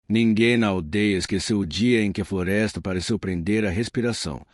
Ninguém na aldeia esqueceu o dia em que a floresta pareceu prender a respiração,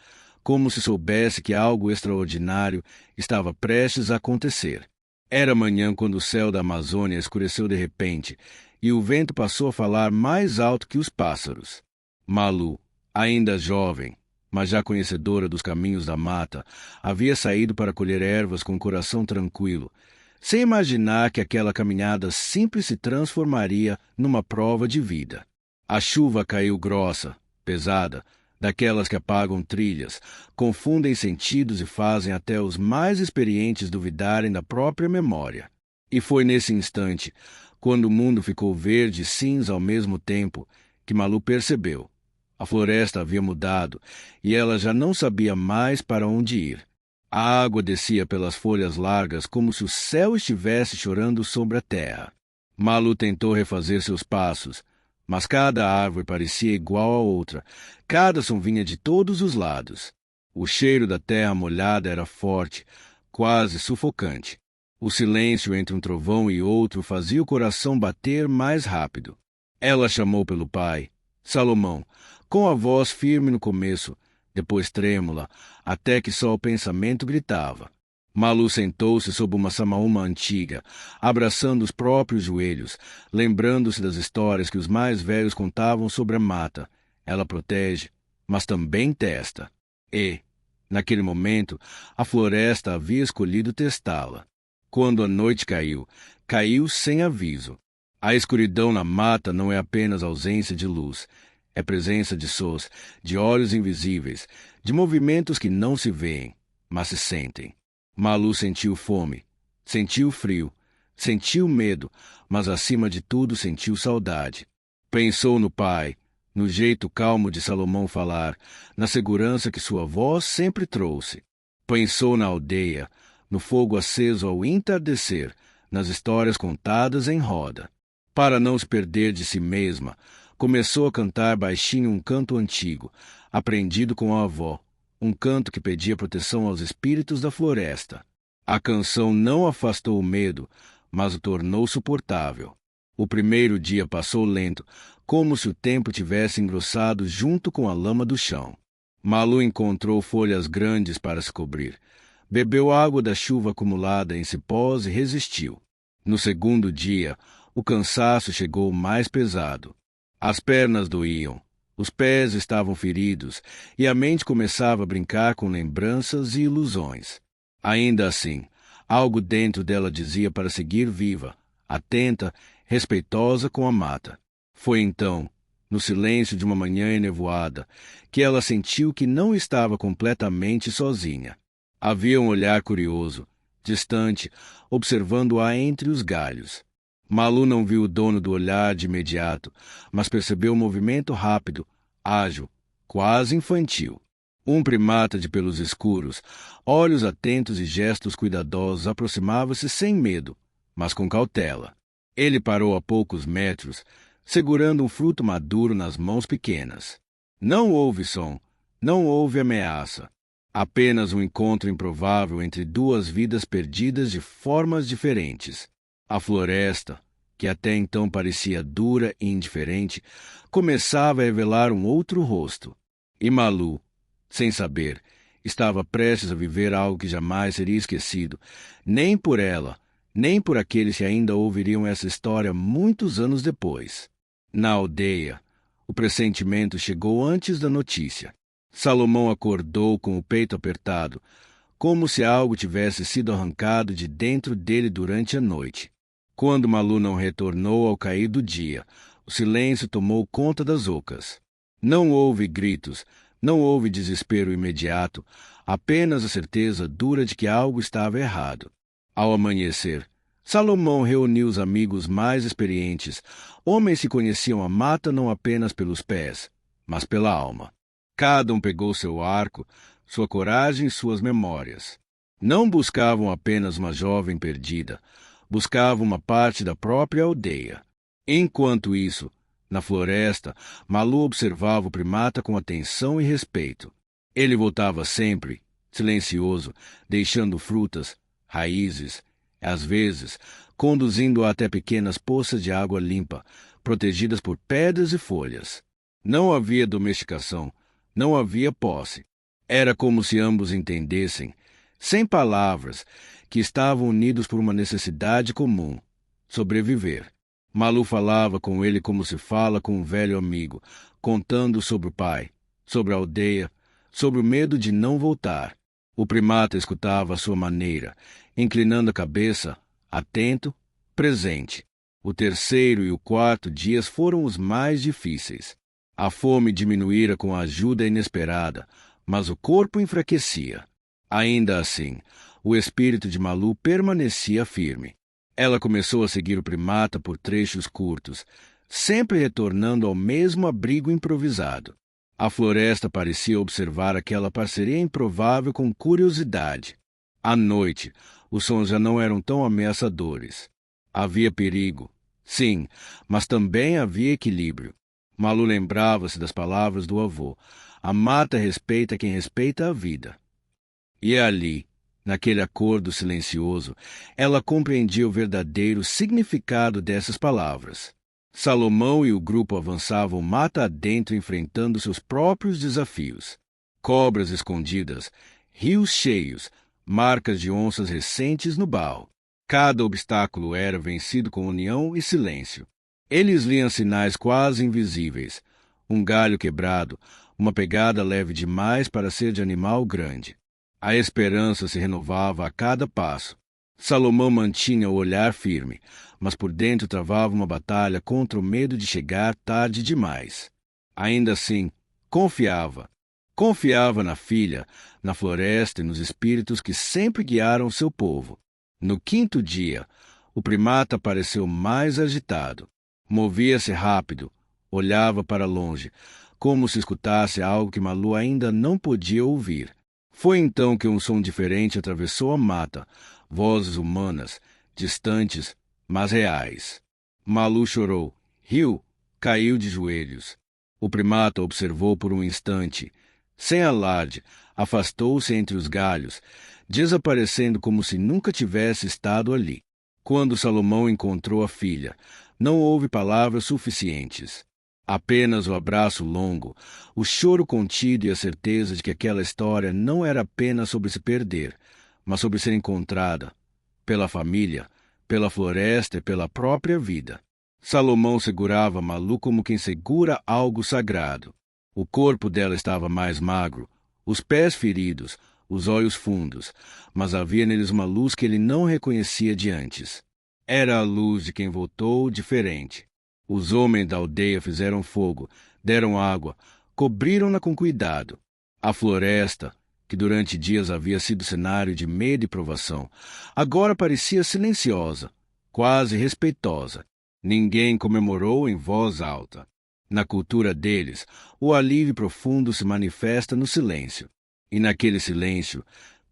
como se soubesse que algo extraordinário estava prestes a acontecer. Era manhã quando o céu da Amazônia escureceu de repente, e o vento passou a falar mais alto que os pássaros. Malu, ainda jovem, mas já conhecedora dos caminhos da mata, havia saído para colher ervas com o coração tranquilo, sem imaginar que aquela caminhada simples se transformaria numa prova de vida. A chuva caiu grossa, pesada, daquelas que apagam trilhas, confundem sentidos e fazem até os mais experientes duvidarem da própria memória. E foi nesse instante, quando o mundo ficou verde e cinza ao mesmo tempo, que Malu percebeu. A floresta havia mudado e ela já não sabia mais para onde ir. A água descia pelas folhas largas como se o céu estivesse chorando sobre a terra. Malu tentou refazer seus passos, mas cada árvore parecia igual a outra, cada som vinha de todos os lados. O cheiro da terra molhada era forte, quase sufocante. O silêncio entre um trovão e outro fazia o coração bater mais rápido. Ela chamou pelo pai, Salomão, com a voz firme no começo, depois trêmula, até que só o pensamento gritava. Malu sentou-se sob uma samaúma antiga, abraçando os próprios joelhos, lembrando-se das histórias que os mais velhos contavam sobre a mata. Ela protege, mas também testa. E, naquele momento, a floresta havia escolhido testá-la. Quando a noite caiu, caiu sem aviso. A escuridão na mata não é apenas ausência de luz, é presença de sons, de olhos invisíveis, de movimentos que não se veem, mas se sentem. Malu sentiu fome, sentiu frio, sentiu medo, mas acima de tudo sentiu saudade. Pensou no pai, no jeito calmo de Salomão falar, na segurança que sua voz sempre trouxe. Pensou na aldeia, no fogo aceso ao entardecer, nas histórias contadas em roda. Para não se perder de si mesma, começou a cantar baixinho um canto antigo, aprendido com a avó, um canto que pedia proteção aos espíritos da floresta. A canção não afastou o medo, mas o tornou suportável. O primeiro dia passou lento, como se o tempo tivesse engrossado junto com a lama do chão. Malu encontrou folhas grandes para se cobrir. Bebeu água da chuva acumulada em cipós e resistiu. No segundo dia, o cansaço chegou mais pesado. As pernas doíam, os pés estavam feridos e a mente começava a brincar com lembranças e ilusões. Ainda assim, algo dentro dela dizia para seguir viva, atenta, respeitosa com a mata. Foi então, no silêncio de uma manhã enevoada, que ela sentiu que não estava completamente sozinha. Havia um olhar curioso, distante, observando-a entre os galhos. Malu não viu o dono do olhar de imediato, mas percebeu um movimento rápido, ágil, quase infantil. Um primata de pelos escuros, olhos atentos e gestos cuidadosos aproximava-se sem medo, mas com cautela. Ele parou a poucos metros, segurando um fruto maduro nas mãos pequenas. Não houve som, não houve ameaça. Apenas um encontro improvável entre duas vidas perdidas de formas diferentes. A floresta, que até então parecia dura e indiferente, começava a revelar um outro rosto. E Malu, sem saber, estava prestes a viver algo que jamais seria esquecido, nem por ela, nem por aqueles que ainda ouviriam essa história muitos anos depois. Na aldeia, o pressentimento chegou antes da notícia. Salomão acordou com o peito apertado, como se algo tivesse sido arrancado de dentro dele durante a noite. Quando Malu não retornou ao cair do dia, o silêncio tomou conta das ocas. Não houve gritos, não houve desespero imediato, apenas a certeza dura de que algo estava errado. Ao amanhecer, Salomão reuniu os amigos mais experientes, homens que conheciam a mata não apenas pelos pés, mas pela alma. Cada um pegou seu arco, sua coragem e suas memórias. Não buscavam apenas uma jovem perdida, buscavam uma parte da própria aldeia. Enquanto isso, na floresta, Malu observava o primata com atenção e respeito. Ele voltava sempre, silencioso, deixando frutas, raízes, às vezes, conduzindo-a até pequenas poças de água limpa, protegidas por pedras e folhas. Não havia domesticação, não havia posse. Era como se ambos entendessem, sem palavras, que estavam unidos por uma necessidade comum: sobreviver. Malu falava com ele como se fala com um velho amigo, contando sobre o pai, sobre a aldeia, sobre o medo de não voltar. O primata escutava à sua maneira, inclinando a cabeça, atento, presente. O terceiro e o quarto dias foram os mais difíceis. A fome diminuíra com a ajuda inesperada, mas o corpo enfraquecia. Ainda assim, o espírito de Malu permanecia firme. Ela começou a seguir o primata por trechos curtos, sempre retornando ao mesmo abrigo improvisado. A floresta parecia observar aquela parceria improvável com curiosidade. À noite, os sons já não eram tão ameaçadores. Havia perigo, sim, mas também havia equilíbrio. Malu lembrava-se das palavras do avô: a mata respeita quem respeita a vida. E ali, naquele acordo silencioso, ela compreendia o verdadeiro significado dessas palavras. Salomão e o grupo avançavam mata adentro enfrentando seus próprios desafios. Cobras escondidas, rios cheios, marcas de onças recentes no barro. Cada obstáculo era vencido com união e silêncio. Eles liam sinais quase invisíveis: um galho quebrado, uma pegada leve demais para ser de animal grande. A esperança se renovava a cada passo. Salomão mantinha o olhar firme, mas por dentro travava uma batalha contra o medo de chegar tarde demais. Ainda assim, confiava. Confiava na filha, na floresta e nos espíritos que sempre guiaram seu povo. No quinto dia, o primata pareceu mais agitado. Movia-se rápido, olhava para longe, como se escutasse algo que Malu ainda não podia ouvir. Foi então que um som diferente atravessou a mata, vozes humanas, distantes, mas reais. Malu chorou, riu, caiu de joelhos. O primata observou por um instante. Sem alarde, afastou-se entre os galhos, desaparecendo como se nunca tivesse estado ali. Quando Salomão encontrou a filha, não houve palavras suficientes. Apenas o abraço longo, o choro contido e a certeza de que aquela história não era apenas sobre se perder, mas sobre ser encontrada, pela família, pela floresta e pela própria vida. Salomão segurava Malu como quem segura algo sagrado. O corpo dela estava mais magro, os pés feridos, os olhos fundos, mas havia neles uma luz que ele não reconhecia de antes. Era a luz de quem voltou diferente. Os homens da aldeia fizeram fogo, deram água, cobriram-na com cuidado. A floresta, que durante dias havia sido cenário de medo e provação, agora parecia silenciosa, quase respeitosa. Ninguém comemorou em voz alta. Na cultura deles, o alívio profundo se manifesta no silêncio. E naquele silêncio,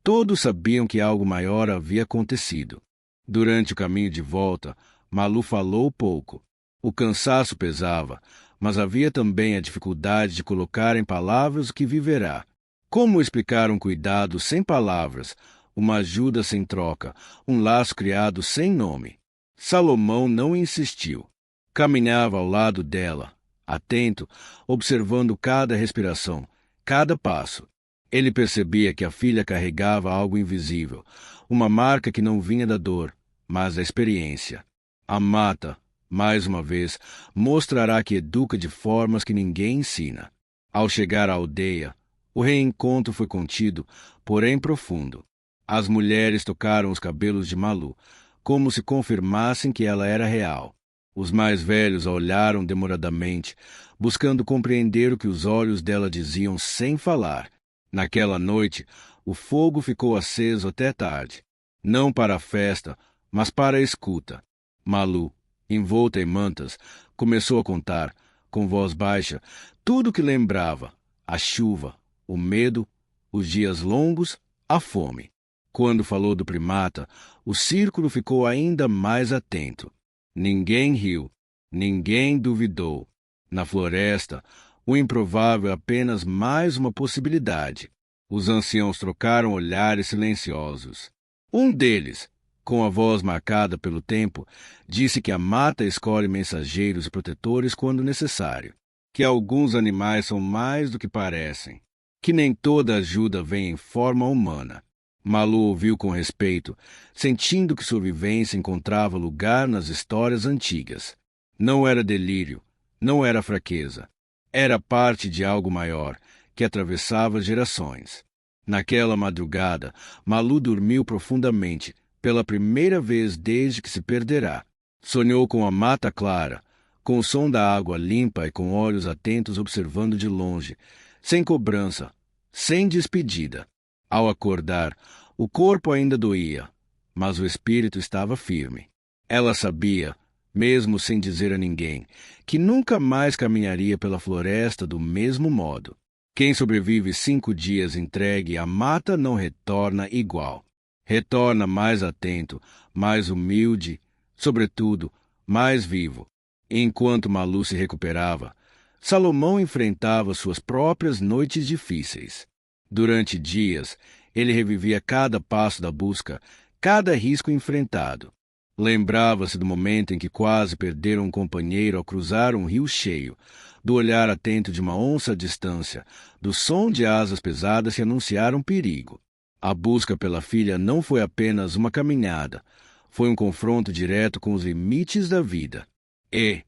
todos sabiam que algo maior havia acontecido. Durante o caminho de volta, Malu falou pouco. O cansaço pesava, mas havia também a dificuldade de colocar em palavras o que viverá. Como explicar um cuidado sem palavras, uma ajuda sem troca, um laço criado sem nome? Salomão não insistiu. Caminhava ao lado dela, atento, observando cada respiração, cada passo. Ele percebia que a filha carregava algo invisível, uma marca que não vinha da dor, mas da experiência. A mata, mais uma vez, mostrará que educa de formas que ninguém ensina. Ao chegar à aldeia, o reencontro foi contido, porém profundo. As mulheres tocaram os cabelos de Malu, como se confirmassem que ela era real. Os mais velhos a olharam demoradamente, buscando compreender o que os olhos dela diziam sem falar. Naquela noite, o fogo ficou aceso até tarde. Não para a festa, mas para a escuta. Malu, envolta em mantas, começou a contar, com voz baixa, tudo o que lembrava: a chuva, o medo, os dias longos, a fome. Quando falou do primata, o círculo ficou ainda mais atento. Ninguém riu, ninguém duvidou. Na floresta, o improvável é apenas mais uma possibilidade. Os anciãos trocaram olhares silenciosos. Um deles, Com a voz marcada pelo tempo, disse que a mata escolhe mensageiros e protetores quando necessário, que alguns animais são mais do que parecem, que nem toda ajuda vem em forma humana. Malu ouviu com respeito, sentindo que sua vivência encontrava lugar nas histórias antigas. Não era delírio, não era fraqueza. Era parte de algo maior, que atravessava gerações. Naquela madrugada, Malu dormiu profundamente, pela primeira vez desde que se perderá. Sonhou com a mata clara, com o som da água limpa e com olhos atentos observando de longe, sem cobrança, sem despedida. Ao acordar, o corpo ainda doía, mas o espírito estava firme. Ela sabia, mesmo sem dizer a ninguém, que nunca mais caminharia pela floresta do mesmo modo. Quem sobrevive 5 dias entregue à mata não retorna igual. Retorna mais atento, mais humilde, sobretudo, mais vivo. Enquanto Malu se recuperava, Salomão enfrentava suas próprias noites difíceis. Durante dias, ele revivia cada passo da busca, cada risco enfrentado. Lembrava-se do momento em que quase perderam um companheiro ao cruzar um rio cheio, do olhar atento de uma onça à distância, do som de asas pesadas que anunciaram perigo. A busca pela filha não foi apenas uma caminhada, foi um confronto direto com os limites da vida. E,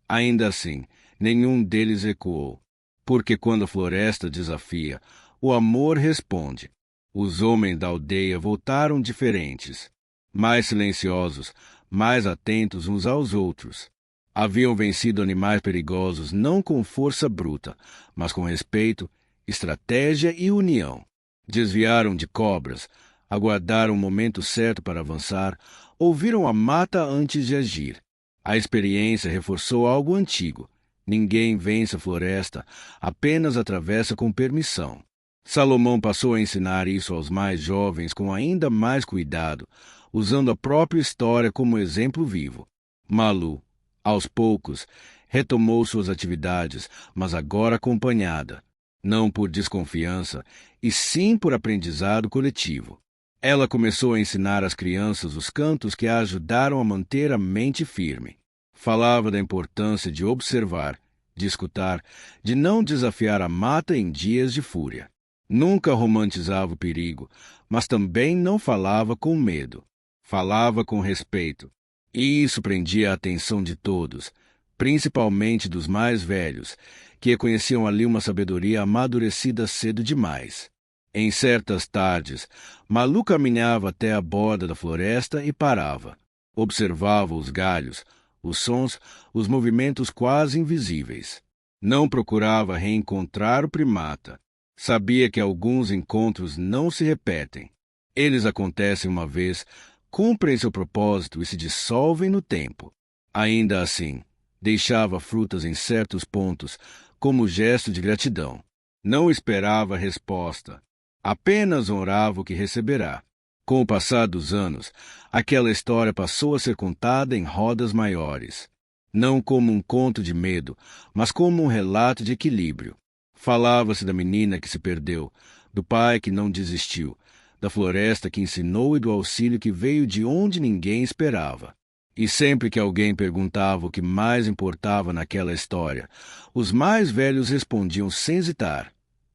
ainda assim, nenhum deles recuou, porque quando a floresta desafia, o amor responde. Os homens da aldeia voltaram diferentes, mais silenciosos, mais atentos uns aos outros. Haviam vencido animais perigosos não com força bruta, mas com respeito, estratégia e união. Desviaram de cobras, aguardaram o momento certo para avançar, ouviram a mata antes de agir. A experiência reforçou algo antigo. Ninguém vence a floresta, apenas atravessa com permissão. Salomão passou a ensinar isso aos mais jovens com ainda mais cuidado, usando a própria história como exemplo vivo. Malu, aos poucos, retomou suas atividades, mas agora acompanhada, não por desconfiança, e sim por aprendizado coletivo. Ela começou a ensinar às crianças os cantos que a ajudaram a manter a mente firme. Falava da importância de observar, de escutar, de não desafiar a mata em dias de fúria. Nunca romantizava o perigo, mas também não falava com medo. Falava com respeito. E isso prendia a atenção de todos, principalmente dos mais velhos, que reconheciam ali uma sabedoria amadurecida cedo demais. Em certas tardes, Malu caminhava até a borda da floresta e parava. Observava os galhos, os sons, os movimentos quase invisíveis. Não procurava reencontrar o primata. Sabia que alguns encontros não se repetem. Eles acontecem uma vez, cumprem seu propósito e se dissolvem no tempo. Ainda assim, deixava frutas em certos pontos, como gesto de gratidão. Não esperava resposta. Apenas honrava o que receberá. Com o passar dos anos, aquela história passou a ser contada em rodas maiores. Não como um conto de medo, mas como um relato de equilíbrio. Falava-se da menina que se perdeu, do pai que não desistiu, da floresta que ensinou e do auxílio que veio de onde ninguém esperava. E sempre que alguém perguntava o que mais importava naquela história, os mais velhos respondiam sem hesitar: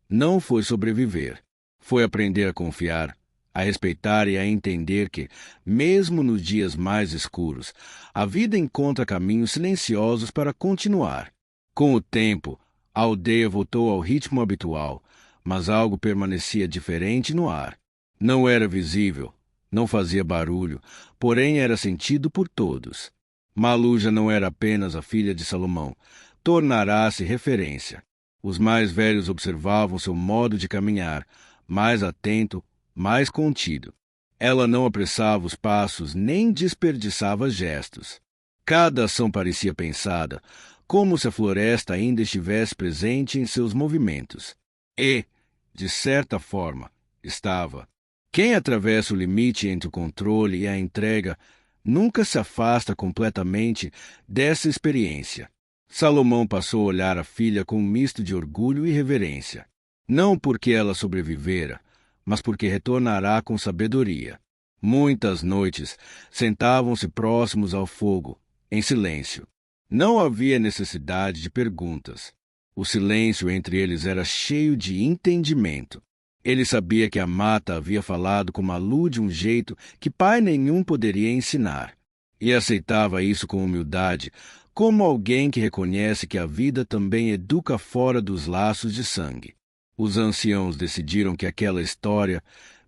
não foi sobreviver, foi aprender a confiar, a respeitar e a entender que, mesmo nos dias mais escuros, a vida encontra caminhos silenciosos para continuar. Com o tempo, a aldeia voltou ao ritmo habitual, mas algo permanecia diferente no ar. Não era visível, não fazia barulho, porém era sentido por todos. Malu já não era apenas a filha de Salomão, tornará-se referência. Os mais velhos observavam seu modo de caminhar, mais atento, mais contido. Ela não apressava os passos nem desperdiçava gestos. Cada ação parecia pensada, como se a floresta ainda estivesse presente em seus movimentos. E, de certa forma, estava. Quem atravessa o limite entre o controle e a entrega nunca se afasta completamente dessa experiência. Salomão passou a olhar a filha com um misto de orgulho e reverência. Não porque ela sobrevivera, mas porque retornará com sabedoria. Muitas noites sentavam-se próximos ao fogo, em silêncio. Não havia necessidade de perguntas. O silêncio entre eles era cheio de entendimento. Ele sabia que a mata havia falado com Malu de um jeito que pai nenhum poderia ensinar, e aceitava isso com humildade, como alguém que reconhece que a vida também educa fora dos laços de sangue. Os anciãos decidiram que aquela história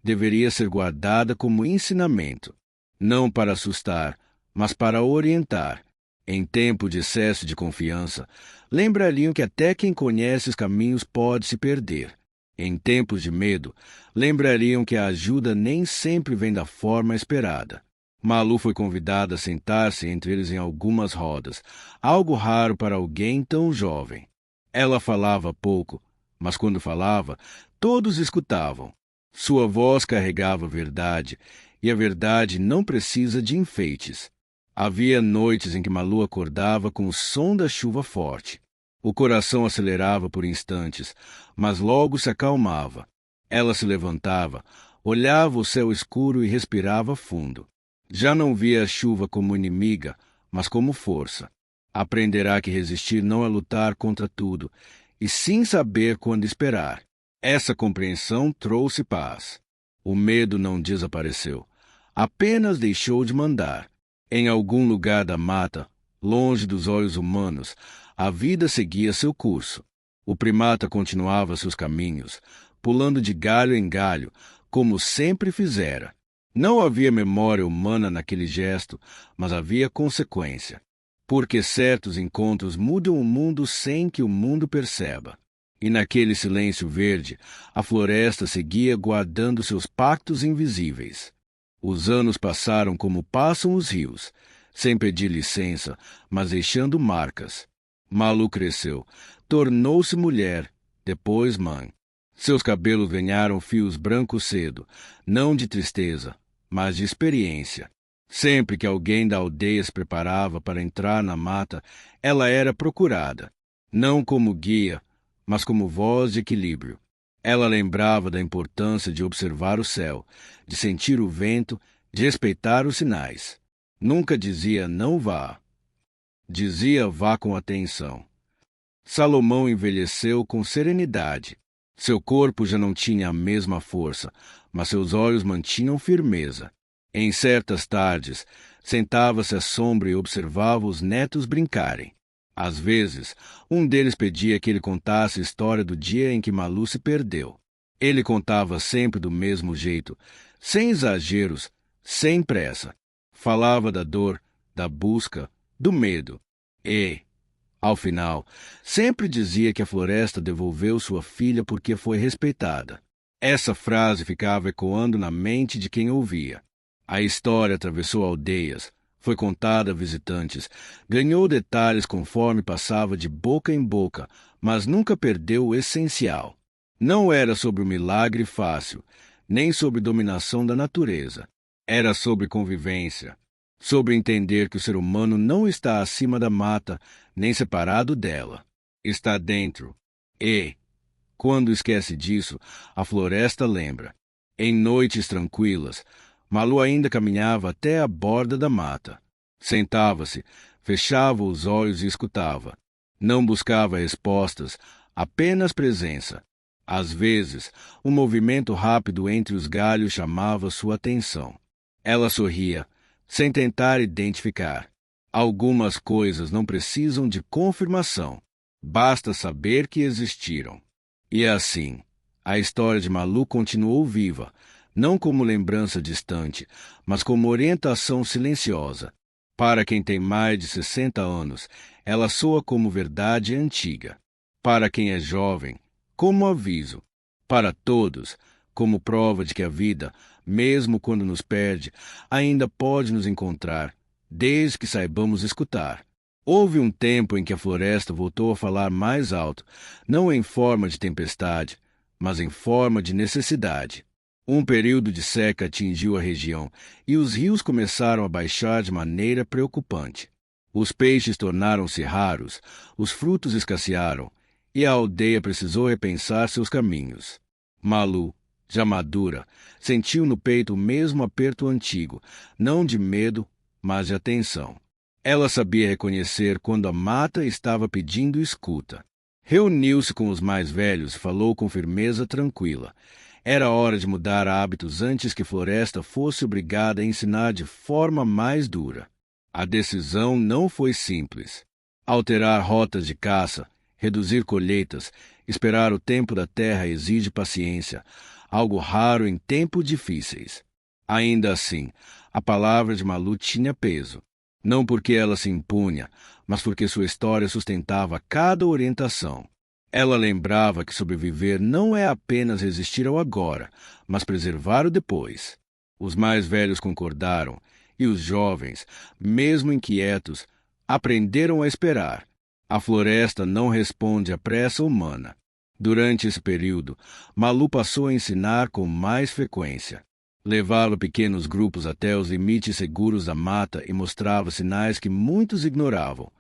deveria ser guardada como ensinamento, não para assustar, mas para orientar. Em tempo de excesso de confiança, lembrariam que até quem conhece os caminhos pode se perder. Em tempos de medo, lembrariam que a ajuda nem sempre vem da forma esperada. Malu foi convidada a sentar-se entre eles em algumas rodas, algo raro para alguém tão jovem. Ela falava pouco, mas quando falava, todos escutavam. Sua voz carregava verdade, e a verdade não precisa de enfeites. Havia noites em que Malu acordava com o som da chuva forte. O coração acelerava por instantes, mas logo se acalmava. Ela se levantava, olhava o céu escuro e respirava fundo. Já não via a chuva como inimiga, mas como força. Aprenderá que resistir não é lutar contra tudo, e sim saber quando esperar. Essa compreensão trouxe paz. O medo não desapareceu, apenas deixou de mandar. Em algum lugar da mata, longe dos olhos humanos, a vida seguia seu curso. O primata continuava seus caminhos, pulando de galho em galho, como sempre fizera. Não havia memória humana naquele gesto, mas havia consequência. Porque certos encontros mudam o mundo sem que o mundo perceba. E naquele silêncio verde, a floresta seguia guardando seus pactos invisíveis. Os anos passaram como passam os rios, sem pedir licença, mas deixando marcas. Malu cresceu, tornou-se mulher, depois mãe. Seus cabelos ganharam fios brancos cedo, não de tristeza, mas de experiência. Sempre que alguém da aldeia se preparava para entrar na mata, ela era procurada, não como guia, mas como voz de equilíbrio. Ela lembrava da importância de observar o céu, de sentir o vento, de respeitar os sinais. Nunca dizia não vá. Dizia vá com atenção. Salomão envelheceu com serenidade. Seu corpo já não tinha a mesma força, mas seus olhos mantinham firmeza. Em certas tardes, sentava-se à sombra e observava os netos brincarem. Às vezes, um deles pedia que ele contasse a história do dia em que Malu se perdeu. Ele contava sempre do mesmo jeito, sem exageros, sem pressa. Falava da dor, da busca, do medo. E, ao final, sempre dizia que a floresta devolveu sua filha porque foi respeitada. Essa frase ficava ecoando na mente de quem ouvia. A história atravessou aldeias, foi contada a visitantes, ganhou detalhes conforme passava de boca em boca, mas nunca perdeu o essencial. Não era sobre o milagre fácil, nem sobre dominação da natureza. Era sobre convivência, sobre entender que o ser humano não está acima da mata, nem separado dela. Está dentro. E, quando esquece disso, a floresta lembra. Em noites tranquilas, Malu ainda caminhava até a borda da mata. Sentava-se, fechava os olhos e escutava. Não buscava respostas, apenas presença. Às vezes, um movimento rápido entre os galhos chamava sua atenção. Ela sorria, sem tentar identificar. Algumas coisas não precisam de confirmação. Basta saber que existiram. E assim, a história de Malu continuou viva, não como lembrança distante, mas como orientação silenciosa. Para quem tem mais de 60 anos, ela soa como verdade antiga. Para quem é jovem, como aviso. Para todos, como prova de que a vida, mesmo quando nos perde, ainda pode nos encontrar, desde que saibamos escutar. Houve um tempo em que a floresta voltou a falar mais alto, não em forma de tempestade, mas em forma de necessidade. Um período de seca atingiu a região e os rios começaram a baixar de maneira preocupante. Os peixes tornaram-se raros, os frutos escassearam e a aldeia precisou repensar seus caminhos. Malu, Já madura, sentiu no peito o mesmo aperto antigo, não de medo, mas de atenção. Ela sabia reconhecer quando a mata estava pedindo escuta. Reuniu-se com os mais velhos e falou com firmeza tranquila. Era hora de mudar hábitos antes que Floresta fosse obrigada a ensinar de forma mais dura. A decisão não foi simples. Alterar rotas de caça, reduzir colheitas, esperar o tempo da terra exige paciência, algo raro em tempos difíceis. Ainda assim, a palavra de Malu tinha peso. Não porque ela se impunha, mas porque sua história sustentava cada orientação. Ela lembrava que sobreviver não é apenas resistir ao agora, mas preservar o depois. Os mais velhos concordaram, e os jovens, mesmo inquietos, aprenderam a esperar. A floresta não responde à pressa humana. Durante esse período, Malu passou a ensinar com mais frequência. Levava pequenos grupos até os limites seguros da mata e mostrava sinais que muitos ignoravam.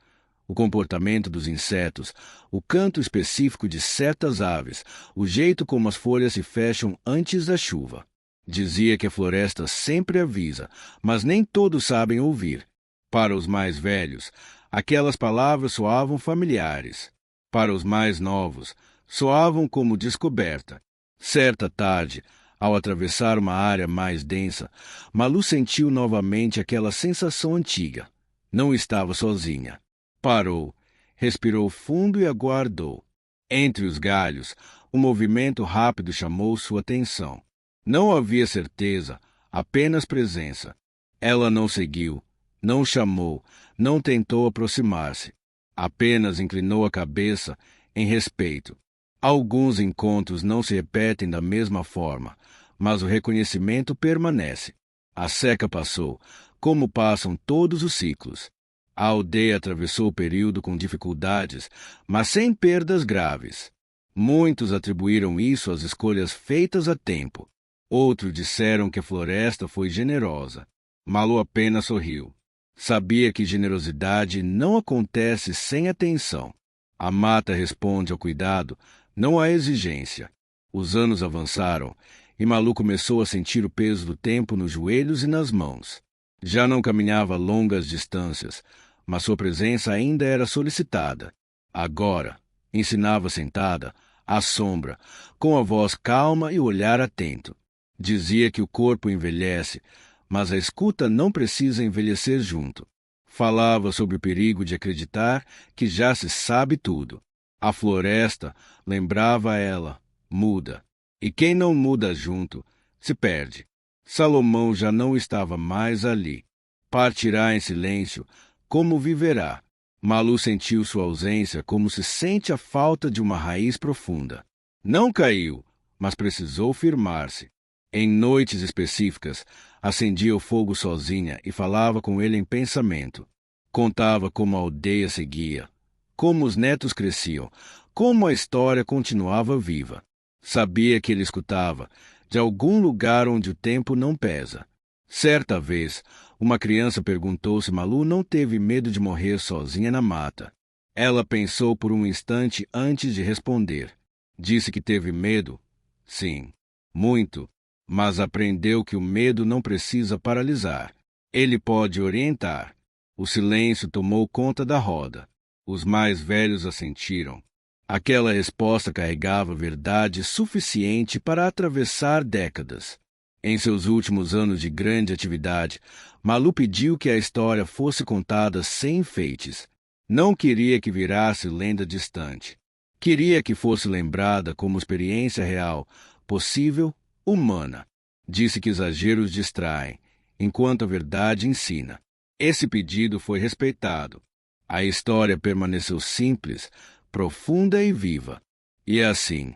O comportamento dos insetos, o canto específico de certas aves, o jeito como as folhas se fecham antes da chuva. Dizia que a floresta sempre avisa, mas nem todos sabem ouvir. Para os mais velhos, aquelas palavras soavam familiares. Para os mais novos, soavam como descoberta. Certa tarde, ao atravessar uma área mais densa, Malu sentiu novamente aquela sensação antiga. Não estava sozinha. Parou, respirou fundo e aguardou. Entre os galhos, um movimento rápido chamou sua atenção. Não havia certeza, apenas presença. Ela não seguiu, não chamou, não tentou aproximar-se. Apenas inclinou a cabeça em respeito. Alguns encontros não se repetem da mesma forma, mas o reconhecimento permanece. A seca passou, como passam todos os ciclos. A aldeia atravessou o período com dificuldades, mas sem perdas graves. Muitos atribuíram isso às escolhas feitas a tempo. Outros disseram que a floresta foi generosa. Malu apenas sorriu. Sabia que generosidade não acontece sem atenção. A mata responde ao cuidado, não à exigência. Os anos avançaram e Malu começou a sentir o peso do tempo nos joelhos e nas mãos. Já não caminhava longas distâncias, mas sua presença ainda era solicitada. Agora, ensinava sentada, à sombra, com a voz calma e o olhar atento. Dizia que o corpo envelhece, mas a escuta não precisa envelhecer junto. Falava sobre o perigo de acreditar que já se sabe tudo. A floresta, lembrava ela, muda. E quem não muda junto, se perde. Salomão já não estava mais ali. Partirá em silêncio, como viverá. Malu sentiu sua ausência como se sente a falta de uma raiz profunda. Não caiu, mas precisou firmar-se. Em noites específicas, acendia o fogo sozinha e falava com ele em pensamento. Contava como a aldeia seguia, como os netos cresciam, como a história continuava viva. Sabia que ele escutava, de algum lugar onde o tempo não pesa. Certa vez, uma criança perguntou se Malu não teve medo de morrer sozinha na mata. Ela pensou por um instante antes de responder. Disse que teve medo? Sim, muito. Mas aprendeu que o medo não precisa paralisar. Ele pode orientar. O silêncio tomou conta da roda. Os mais velhos assentiram. Aquela resposta carregava verdade suficiente para atravessar décadas. Em seus últimos anos de grande atividade, Malu pediu que a história fosse contada sem enfeites. Não queria que virasse lenda distante. Queria que fosse lembrada como experiência real, possível, humana. Disse que exageros distraem, enquanto a verdade ensina. Esse pedido foi respeitado. A história permaneceu simples, profunda e viva. E assim,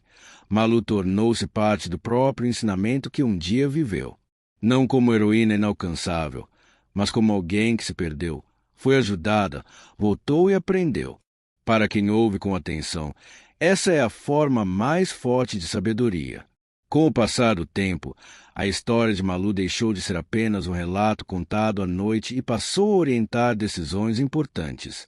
Malu tornou-se parte do próprio ensinamento que um dia viveu. Não como heroína inalcançável, mas como alguém que se perdeu, foi ajudada, voltou e aprendeu. Para quem ouve com atenção, essa é a forma mais forte de sabedoria. Com o passar do tempo, a história de Malu deixou de ser apenas um relato contado à noite e passou a orientar decisões importantes.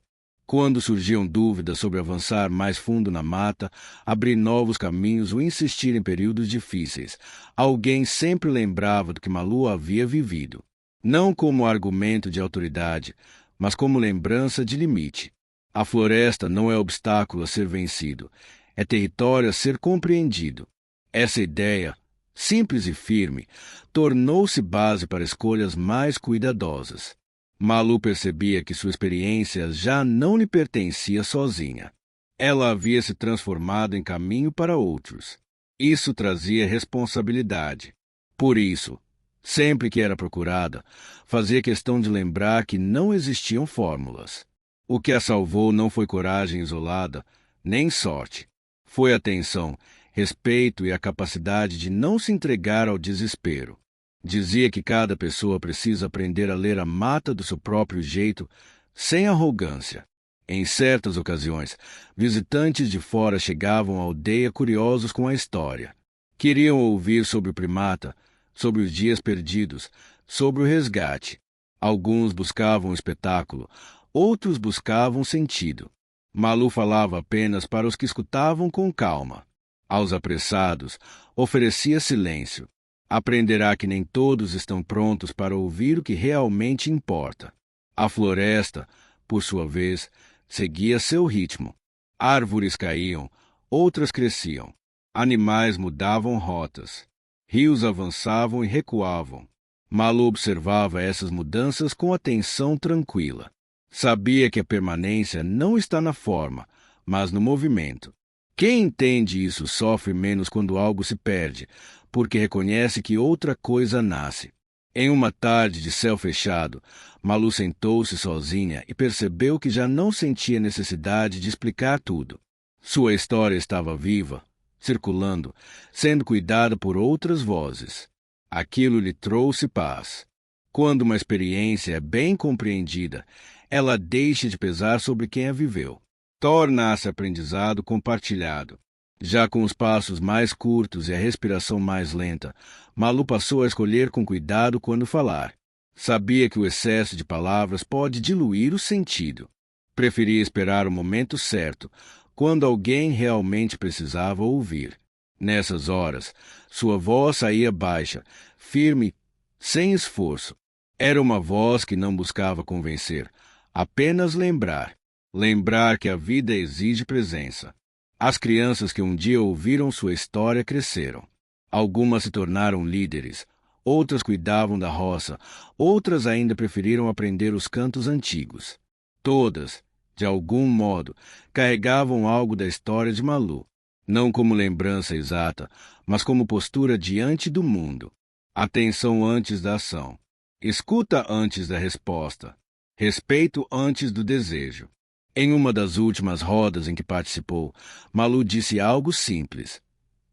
Quando surgiam dúvidas sobre avançar mais fundo na mata, abrir novos caminhos ou insistir em períodos difíceis, alguém sempre lembrava do que Malu havia vivido. Não como argumento de autoridade, mas como lembrança de limite. A floresta não é obstáculo a ser vencido, é território a ser compreendido. Essa ideia, simples e firme, tornou-se base para escolhas mais cuidadosas. Malu percebia que sua experiência já não lhe pertencia sozinha. Ela havia se transformado em caminho para outros. Isso trazia responsabilidade. Por isso, sempre que era procurada, fazia questão de lembrar que não existiam fórmulas. O que a salvou não foi coragem isolada, nem sorte. Foi atenção, respeito e a capacidade de não se entregar ao desespero. Dizia que cada pessoa precisa aprender a ler a mata do seu próprio jeito, sem arrogância. Em certas ocasiões, visitantes de fora chegavam à aldeia curiosos com a história. Queriam ouvir sobre o primata, sobre os dias perdidos, sobre o resgate. Alguns buscavam espetáculo, outros buscavam sentido. Malu falava apenas para os que escutavam com calma. Aos apressados, oferecia silêncio. Aprenderá que nem todos estão prontos para ouvir o que realmente importa. A floresta, por sua vez, seguia seu ritmo. Árvores caíam, outras cresciam. Animais mudavam rotas. Rios avançavam e recuavam. Malu observava essas mudanças com atenção tranquila. Sabia que a permanência não está na forma, mas no movimento. Quem entende isso sofre menos quando algo se perde, porque reconhece que outra coisa nasce. Em uma tarde de céu fechado, Malu sentou-se sozinha e percebeu que já não sentia necessidade de explicar tudo. Sua história estava viva, circulando, sendo cuidada por outras vozes. Aquilo lhe trouxe paz. Quando uma experiência é bem compreendida, ela deixa de pesar sobre quem a viveu. Torna-se aprendizado compartilhado. Já com os passos mais curtos e a respiração mais lenta, Malu passou a escolher com cuidado quando falar. Sabia que o excesso de palavras pode diluir o sentido. Preferia esperar o momento certo, quando alguém realmente precisava ouvir. Nessas horas, sua voz saía baixa, firme, sem esforço. Era uma voz que não buscava convencer, apenas lembrar. Lembrar que a vida exige presença. As crianças que um dia ouviram sua história cresceram. Algumas se tornaram líderes, outras cuidavam da roça, outras ainda preferiram aprender os cantos antigos. Todas, de algum modo, carregavam algo da história de Malu, não como lembrança exata, mas como postura diante do mundo. Atenção antes da ação. Escuta antes da resposta. Respeito antes do desejo. Em uma das últimas rodas em que participou, Malu disse algo simples: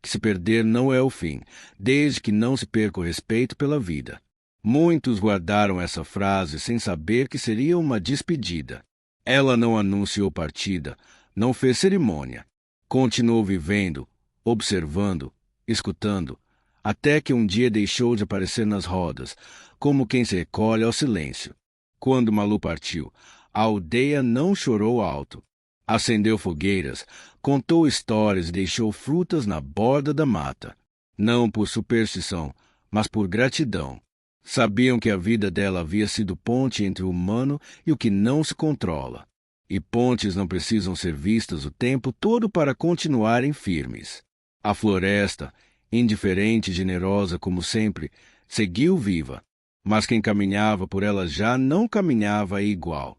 que se perder não é o fim, desde que não se perca o respeito pela vida. Muitos guardaram essa frase sem saber que seria uma despedida. Ela não anunciou partida, não fez cerimônia. Continuou vivendo, observando, escutando, até que um dia deixou de aparecer nas rodas, como quem se recolhe ao silêncio. Quando Malu partiu, a aldeia não chorou alto. Acendeu fogueiras, contou histórias e deixou frutas na borda da mata. Não por superstição, mas por gratidão. Sabiam que a vida dela havia sido ponte entre o humano e o que não se controla. E pontes não precisam ser vistas o tempo todo para continuarem firmes. A floresta, indiferente e generosa como sempre, seguiu viva. Mas quem caminhava por ela já não caminhava igual.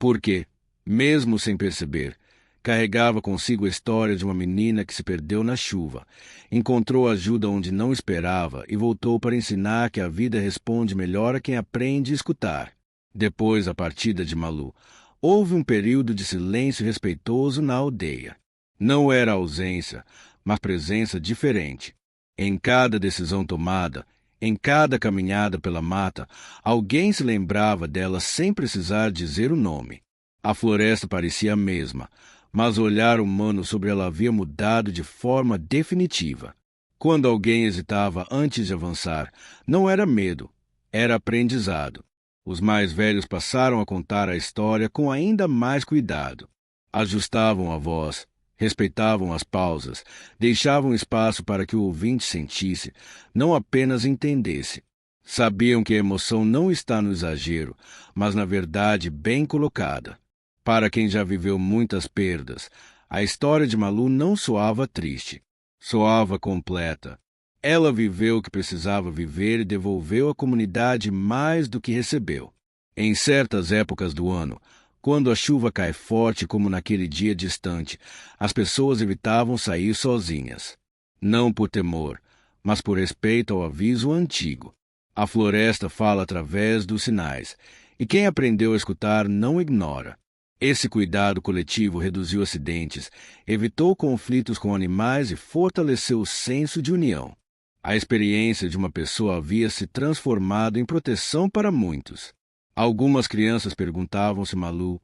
Porque, mesmo sem perceber, carregava consigo a história de uma menina que se perdeu na chuva, encontrou ajuda onde não esperava e voltou para ensinar que a vida responde melhor a quem aprende a escutar. Depois da partida de Malu, houve um período de silêncio respeitoso na aldeia. Não era ausência, mas presença diferente. Em cada decisão tomada, em cada caminhada pela mata, alguém se lembrava dela sem precisar dizer o nome. A floresta parecia a mesma, mas o olhar humano sobre ela havia mudado de forma definitiva. Quando alguém hesitava antes de avançar, não era medo, era aprendizado. Os mais velhos passaram a contar a história com ainda mais cuidado. Ajustavam a voz, respeitavam as pausas, deixavam espaço para que o ouvinte sentisse, não apenas entendesse. Sabiam que a emoção não está no exagero, mas na verdade bem colocada. Para quem já viveu muitas perdas, a história de Malu não soava triste. Soava completa. Ela viveu o que precisava viver e devolveu à comunidade mais do que recebeu. Em certas épocas do ano, quando a chuva cai forte como naquele dia distante, as pessoas evitavam sair sozinhas. Não por temor, mas por respeito ao aviso antigo. A floresta fala através dos sinais, e quem aprendeu a escutar não ignora. Esse cuidado coletivo reduziu acidentes, evitou conflitos com animais e fortaleceu o senso de união. A experiência de uma pessoa havia se transformado em proteção para muitos. Algumas crianças perguntavam se Malu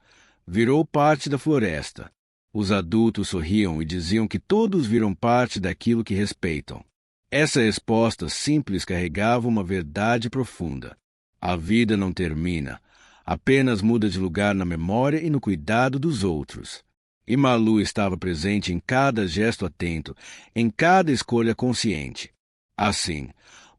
virou parte da floresta. Os adultos sorriam e diziam que todos viram parte daquilo que respeitam. Essa resposta simples carregava uma verdade profunda. A vida não termina, apenas muda de lugar na memória e no cuidado dos outros. E Malu estava presente em cada gesto atento, em cada escolha consciente. Assim,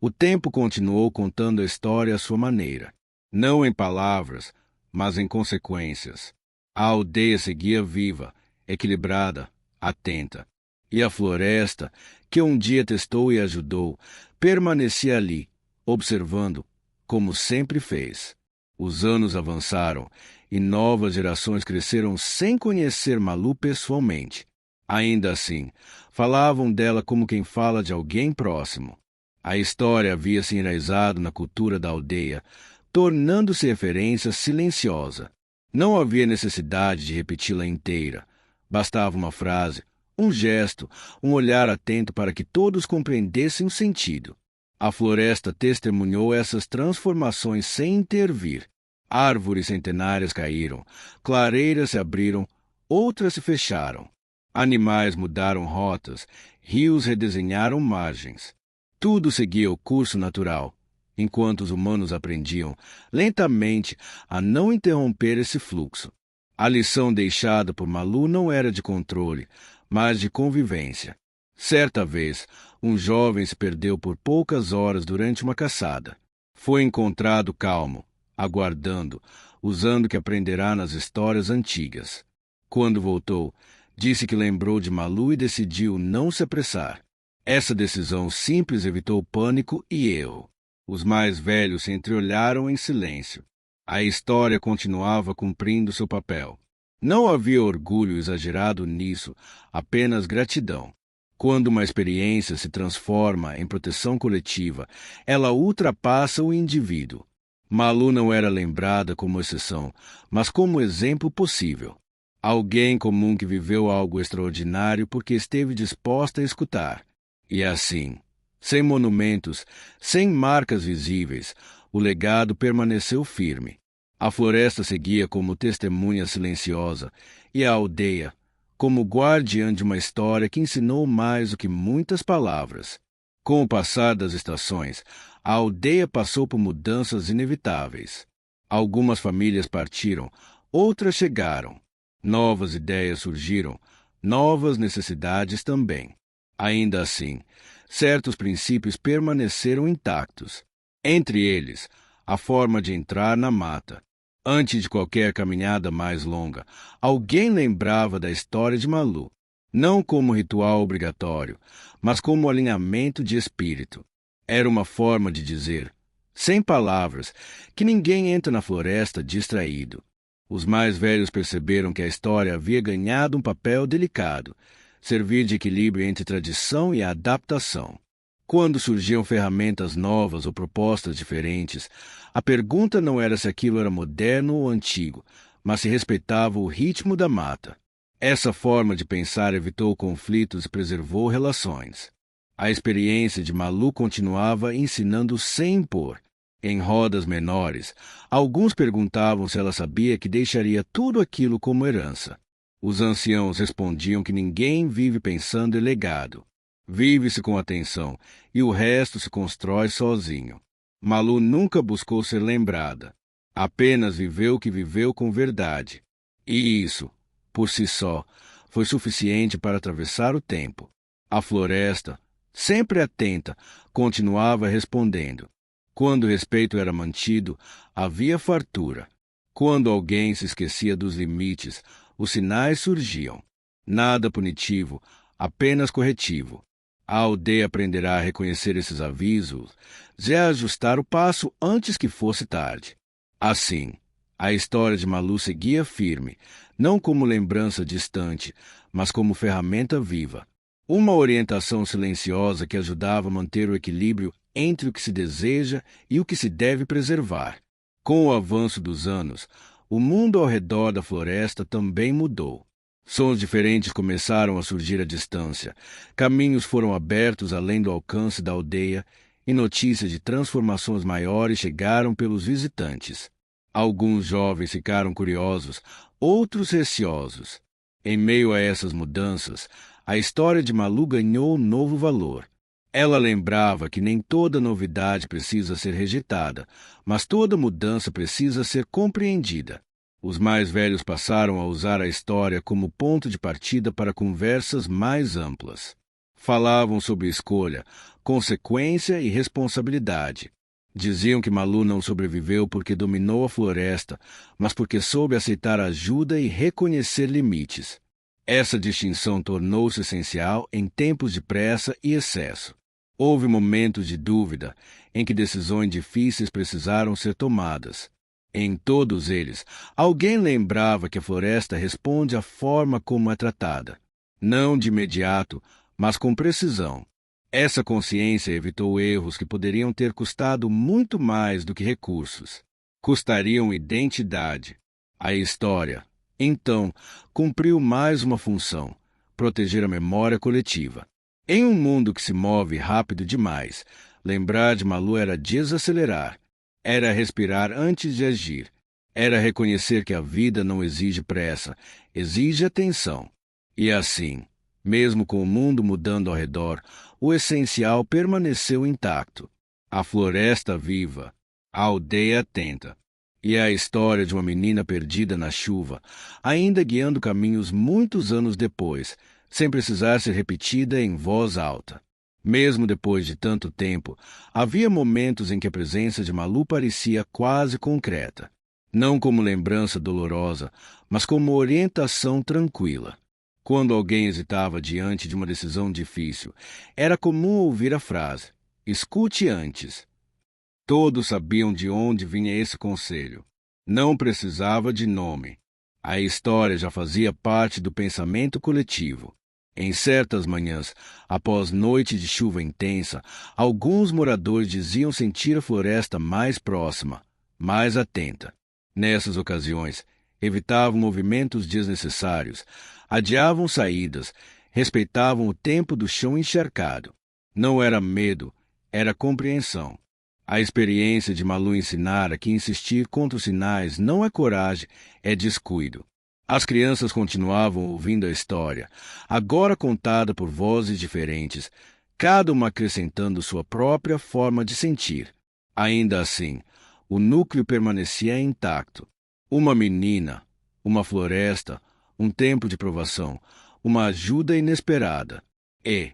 o tempo continuou contando a história à sua maneira. Não em palavras, mas em consequências. A aldeia seguia viva, equilibrada, atenta. E a floresta, que um dia testou e ajudou, permanecia ali, observando, como sempre fez. Os anos avançaram e novas gerações cresceram sem conhecer Malu pessoalmente. Ainda assim, falavam dela como quem fala de alguém próximo. A história havia se enraizado na cultura da aldeia, tornando-se referência silenciosa. Não havia necessidade de repeti-la inteira. Bastava uma frase, um gesto, um olhar atento para que todos compreendessem o sentido. A floresta testemunhou essas transformações sem intervir. Árvores centenárias caíram, clareiras se abriram, outras se fecharam. Animais mudaram rotas, rios redesenharam margens. Tudo seguia o curso natural, enquanto os humanos aprendiam, lentamente, a não interromper esse fluxo. A lição deixada por Malu não era de controle, mas de convivência. Certa vez, um jovem se perdeu por poucas horas durante uma caçada. Foi encontrado calmo, aguardando, usando o que aprenderá nas histórias antigas. Quando voltou, disse que lembrou de Malu e decidiu não se apressar. Essa decisão simples evitou pânico e erro. Os mais velhos se entreolharam em silêncio. A história continuava cumprindo seu papel. Não havia orgulho exagerado nisso, apenas gratidão. Quando uma experiência se transforma em proteção coletiva, ela ultrapassa o indivíduo. Malu não era lembrada como exceção, mas como exemplo possível. Alguém comum que viveu algo extraordinário porque esteve disposta a escutar. E assim, sem monumentos, sem marcas visíveis, o legado permaneceu firme. A floresta seguia como testemunha silenciosa e a aldeia como guardiã de uma história que ensinou mais do que muitas palavras. Com o passar das estações, a aldeia passou por mudanças inevitáveis. Algumas famílias partiram, outras chegaram. Novas ideias surgiram, novas necessidades também. Ainda assim, certos princípios permaneceram intactos. Entre eles, a forma de entrar na mata. Antes de qualquer caminhada mais longa, alguém lembrava da história de Malu, não como ritual obrigatório, mas como alinhamento de espírito. Era uma forma de dizer, sem palavras, que ninguém entra na floresta distraído. Os mais velhos perceberam que a história havia ganhado um papel delicado, servir de equilíbrio entre tradição e adaptação. Quando surgiam ferramentas novas ou propostas diferentes, a pergunta não era se aquilo era moderno ou antigo, mas se respeitava o ritmo da mata. Essa forma de pensar evitou conflitos e preservou relações. A experiência de Malu continuava ensinando sem impor. Em rodas menores, alguns perguntavam se ela sabia que deixaria tudo aquilo como herança. Os anciãos respondiam que ninguém vive pensando em legado. Vive-se com atenção, e o resto se constrói sozinho. Malu nunca buscou ser lembrada. Apenas viveu o que viveu com verdade. E isso, por si só, foi suficiente para atravessar o tempo. A floresta, sempre atenta, continuava respondendo. Quando o respeito era mantido, havia fartura. Quando alguém se esquecia dos limites, os sinais surgiam. Nada punitivo, apenas corretivo. A aldeia aprenderá a reconhecer esses avisos e a ajustar o passo antes que fosse tarde. Assim, a história de Malu seguia firme, não como lembrança distante, mas como ferramenta viva. Uma orientação silenciosa que ajudava a manter o equilíbrio entre o que se deseja e o que se deve preservar. Com o avanço dos anos, o mundo ao redor da floresta também mudou. Sons diferentes começaram a surgir à distância, caminhos foram abertos além do alcance da aldeia e notícias de transformações maiores chegaram pelos visitantes. Alguns jovens ficaram curiosos, outros receosos. Em meio a essas mudanças, a história de Malu ganhou um novo valor. Ela lembrava que nem toda novidade precisa ser rejeitada, mas toda mudança precisa ser compreendida. Os mais velhos passaram a usar a história como ponto de partida para conversas mais amplas. Falavam sobre escolha, consequência e responsabilidade. Diziam que Malu não sobreviveu porque dominou a floresta, mas porque soube aceitar ajuda e reconhecer limites. Essa distinção tornou-se essencial em tempos de pressa e excesso. Houve momentos de dúvida em que decisões difíceis precisaram ser tomadas. Em todos eles, alguém lembrava que a floresta responde à forma como é tratada. Não de imediato, mas com precisão. Essa consciência evitou erros que poderiam ter custado muito mais do que recursos. Custariam identidade. A história, então, cumpriu mais uma função: proteger a memória coletiva. Em um mundo que se move rápido demais, lembrar de Malu era desacelerar. Era respirar antes de agir. Era reconhecer que a vida não exige pressa, exige atenção. E assim, mesmo com o mundo mudando ao redor, o essencial permaneceu intacto. A floresta viva, a aldeia atenta, e a história de uma menina perdida na chuva, ainda guiando caminhos muitos anos depois, sem precisar ser repetida em voz alta. Mesmo depois de tanto tempo, havia momentos em que a presença de Malu parecia quase concreta. Não como lembrança dolorosa, mas como orientação tranquila. Quando alguém hesitava diante de uma decisão difícil, era comum ouvir a frase: escute antes. Todos sabiam de onde vinha esse conselho. Não precisava de nome. A história já fazia parte do pensamento coletivo. Em certas manhãs, após noite de chuva intensa, alguns moradores diziam sentir a floresta mais próxima, mais atenta. Nessas ocasiões, evitavam movimentos desnecessários, adiavam saídas, respeitavam o tempo do chão encharcado. Não era medo, era compreensão. A experiência de Malu ensinara que insistir contra os sinais não é coragem, é descuido. As crianças continuavam ouvindo a história, agora contada por vozes diferentes, cada uma acrescentando sua própria forma de sentir. Ainda assim, o núcleo permanecia intacto. Uma menina, uma floresta, um tempo de provação, uma ajuda inesperada. E,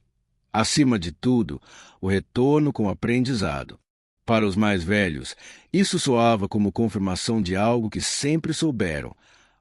acima de tudo, o retorno com aprendizado. Para os mais velhos, isso soava como confirmação de algo que sempre souberam.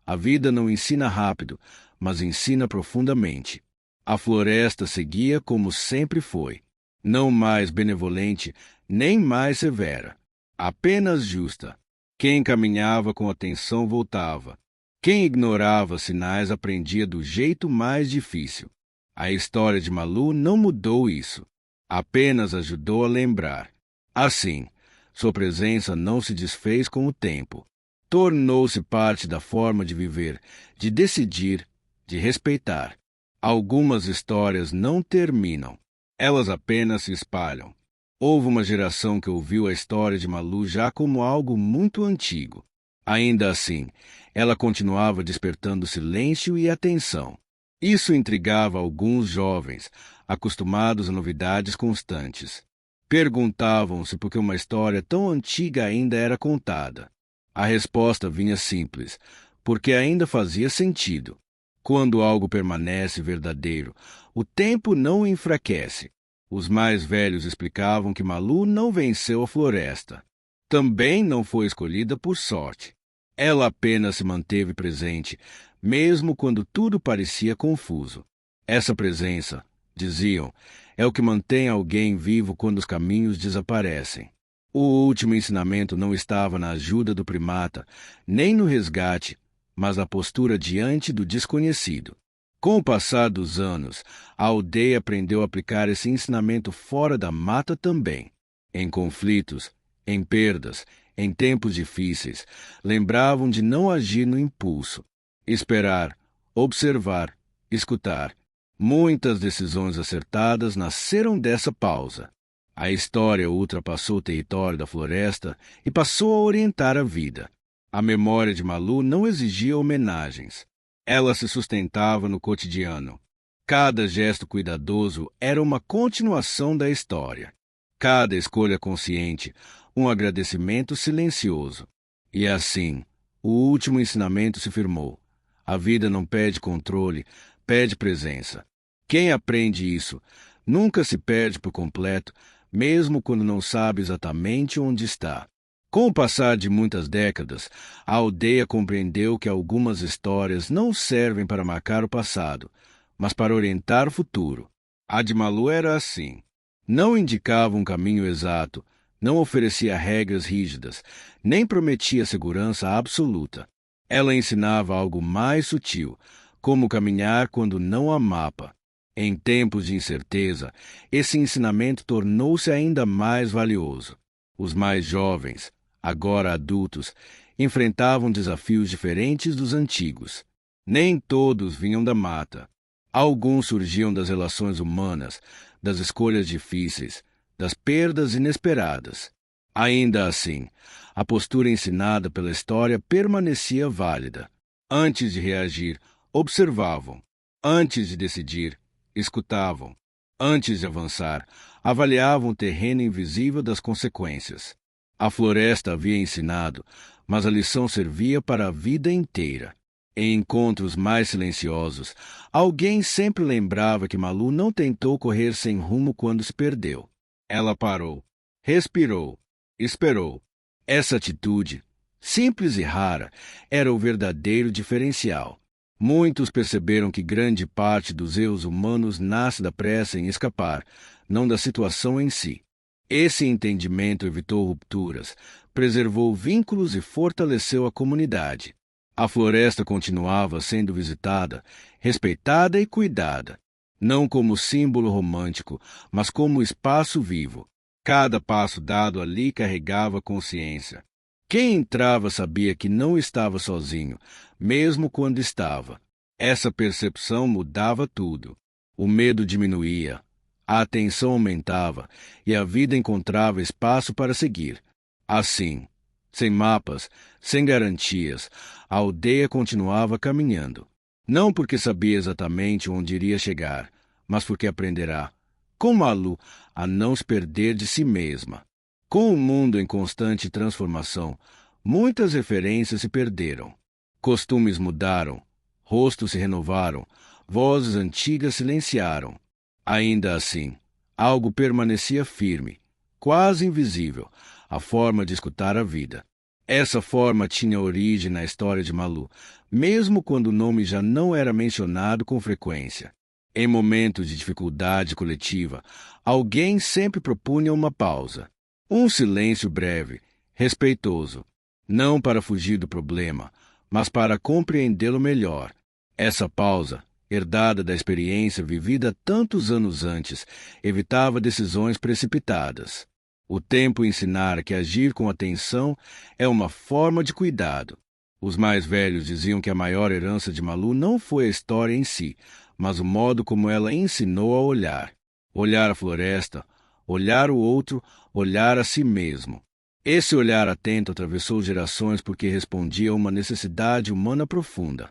A vida não ensina rápido, mas ensina profundamente. A floresta seguia como sempre foi, não mais benevolente, nem mais severa, apenas justa. Quem caminhava com atenção voltava. Quem ignorava sinais aprendia do jeito mais difícil. A história de Malu não mudou isso, apenas ajudou a lembrar. Assim, sua presença não se desfez com o tempo. Tornou-se parte da forma de viver, de decidir, de respeitar. Algumas histórias não terminam, elas apenas se espalham. Houve uma geração que ouviu a história de Malu já como algo muito antigo. Ainda assim, ela continuava despertando silêncio e atenção. Isso intrigava alguns jovens, acostumados a novidades constantes. Perguntavam-se por que uma história tão antiga ainda era contada. A resposta vinha simples, porque ainda fazia sentido. Quando algo permanece verdadeiro, o tempo não o enfraquece. Os mais velhos explicavam que Malu não venceu a floresta. Também não foi escolhida por sorte. Ela apenas se manteve presente, mesmo quando tudo parecia confuso. Essa presença, diziam, é o que mantém alguém vivo quando os caminhos desaparecem. O último ensinamento não estava na ajuda do primata, nem no resgate, mas na postura diante do desconhecido. Com o passar dos anos, a aldeia aprendeu a aplicar esse ensinamento fora da mata também. Em conflitos, em perdas, em tempos difíceis, lembravam de não agir no impulso. Esperar, observar, escutar. Muitas decisões acertadas nasceram dessa pausa. A história ultrapassou o território da floresta e passou a orientar a vida. A memória de Malu não exigia homenagens. Ela se sustentava no cotidiano. Cada gesto cuidadoso era uma continuação da história. Cada escolha consciente, um agradecimento silencioso. E assim, o último ensinamento se firmou. A vida não pede controle, pede presença. Quem aprende isso nunca se perde por completo, mesmo quando não sabe exatamente onde está. Com o passar de muitas décadas, a aldeia compreendeu que algumas histórias não servem para marcar o passado, mas para orientar o futuro. A de Malu era assim. Não indicava um caminho exato, não oferecia regras rígidas, nem prometia segurança absoluta. Ela ensinava algo mais sutil, como caminhar quando não há mapa. Em tempos de incerteza, esse ensinamento tornou-se ainda mais valioso. Os mais jovens, agora adultos, enfrentavam desafios diferentes dos antigos. Nem todos vinham da mata. Alguns surgiam das relações humanas, das escolhas difíceis, das perdas inesperadas. Ainda assim, a postura ensinada pela história permanecia válida. Antes de reagir, observavam. Antes de decidir, escutavam. Antes de avançar, avaliavam o terreno invisível das consequências. A floresta havia ensinado, mas a lição servia para a vida inteira. Em encontros mais silenciosos, alguém sempre lembrava que Malu não tentou correr sem rumo quando se perdeu. Ela parou, respirou, esperou. Essa atitude, simples e rara, era o verdadeiro diferencial. Muitos perceberam que grande parte dos erros humanos nasce da pressa em escapar, não da situação em si. Esse entendimento evitou rupturas, preservou vínculos e fortaleceu a comunidade. A floresta continuava sendo visitada, respeitada e cuidada, não como símbolo romântico, mas como espaço vivo. Cada passo dado ali carregava consciência. Quem entrava sabia que não estava sozinho, mesmo quando estava. Essa percepção mudava tudo. O medo diminuía, a atenção aumentava e a vida encontrava espaço para seguir. Assim, sem mapas, sem garantias, a aldeia continuava caminhando. Não porque sabia exatamente onde iria chegar, mas porque aprenderá, com Malu, a não se perder de si mesma. Com o mundo em constante transformação, muitas referências se perderam. Costumes mudaram, rostos se renovaram, vozes antigas silenciaram. Ainda assim, algo permanecia firme, quase invisível, a forma de escutar a vida. Essa forma tinha origem na história de Malu, mesmo quando o nome já não era mencionado com frequência. Em momentos de dificuldade coletiva, alguém sempre propunha uma pausa. Um silêncio breve, respeitoso, não para fugir do problema, mas para compreendê-lo melhor. Essa pausa, herdada da experiência vivida tantos anos antes, evitava decisões precipitadas. O tempo ensinara que agir com atenção é uma forma de cuidado. Os mais velhos diziam que a maior herança de Malu não foi a história em si, mas o modo como ela ensinou a olhar. Olhar a floresta, olhar o outro, olhar a si mesmo. Esse olhar atento atravessou gerações porque respondia a uma necessidade humana profunda: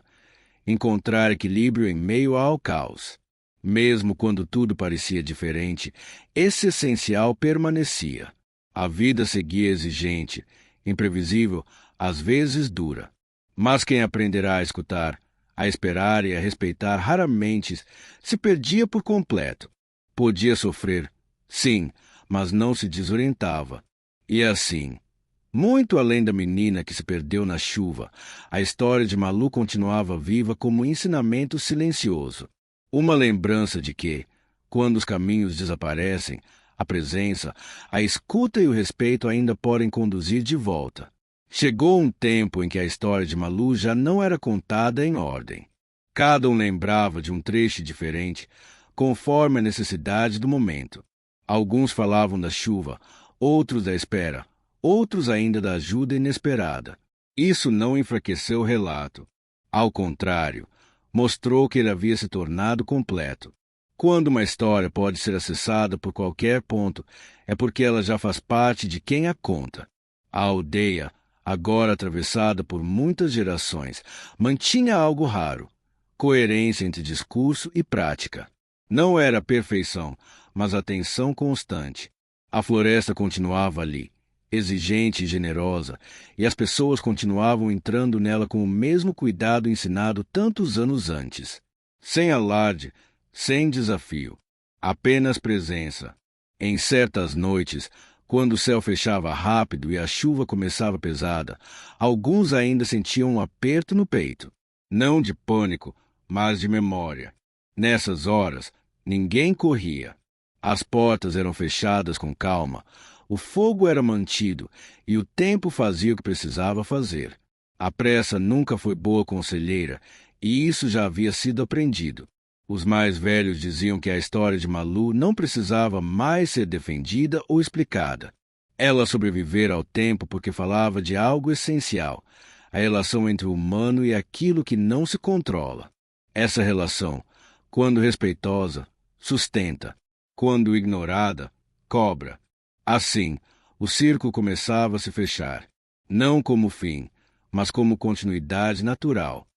encontrar equilíbrio em meio ao caos. Mesmo quando tudo parecia diferente, esse essencial permanecia. A vida seguia exigente, imprevisível, às vezes dura. Mas quem aprenderá a escutar, a esperar e a respeitar raramente se perdia por completo. Podia sofrer, sim, mas não se desorientava. E assim, muito além da menina que se perdeu na chuva, a história de Malu continuava viva como um ensinamento silencioso. Uma lembrança de que, quando os caminhos desaparecem, a presença, a escuta e o respeito ainda podem conduzir de volta. Chegou um tempo em que a história de Malu já não era contada em ordem. Cada um lembrava de um trecho diferente, conforme a necessidade do momento. Alguns falavam da chuva, outros da espera, outros ainda da ajuda inesperada. Isso não enfraqueceu o relato. Ao contrário, mostrou que ele havia se tornado completo. Quando uma história pode ser acessada por qualquer ponto, é porque ela já faz parte de quem a conta. A aldeia, agora atravessada por muitas gerações, mantinha algo raro: coerência entre discurso e prática. Não era perfeição, mas atenção constante. A floresta continuava ali, exigente e generosa, e as pessoas continuavam entrando nela com o mesmo cuidado ensinado tantos anos antes. Sem alarde, sem desafio, apenas presença. Em certas noites, quando o céu fechava rápido e a chuva começava pesada, alguns ainda sentiam um aperto no peito. Não de pânico, mas de memória. Nessas horas, ninguém corria. As portas eram fechadas com calma, o fogo era mantido e o tempo fazia o que precisava fazer. A pressa nunca foi boa conselheira, e isso já havia sido aprendido. Os mais velhos diziam que a história de Malu não precisava mais ser defendida ou explicada. Ela sobrevivera ao tempo porque falava de algo essencial: a relação entre o humano e aquilo que não se controla. Essa relação, quando respeitosa, sustenta; quando ignorada, cobra. Assim, o círculo começava a se fechar, não como fim, mas como continuidade natural.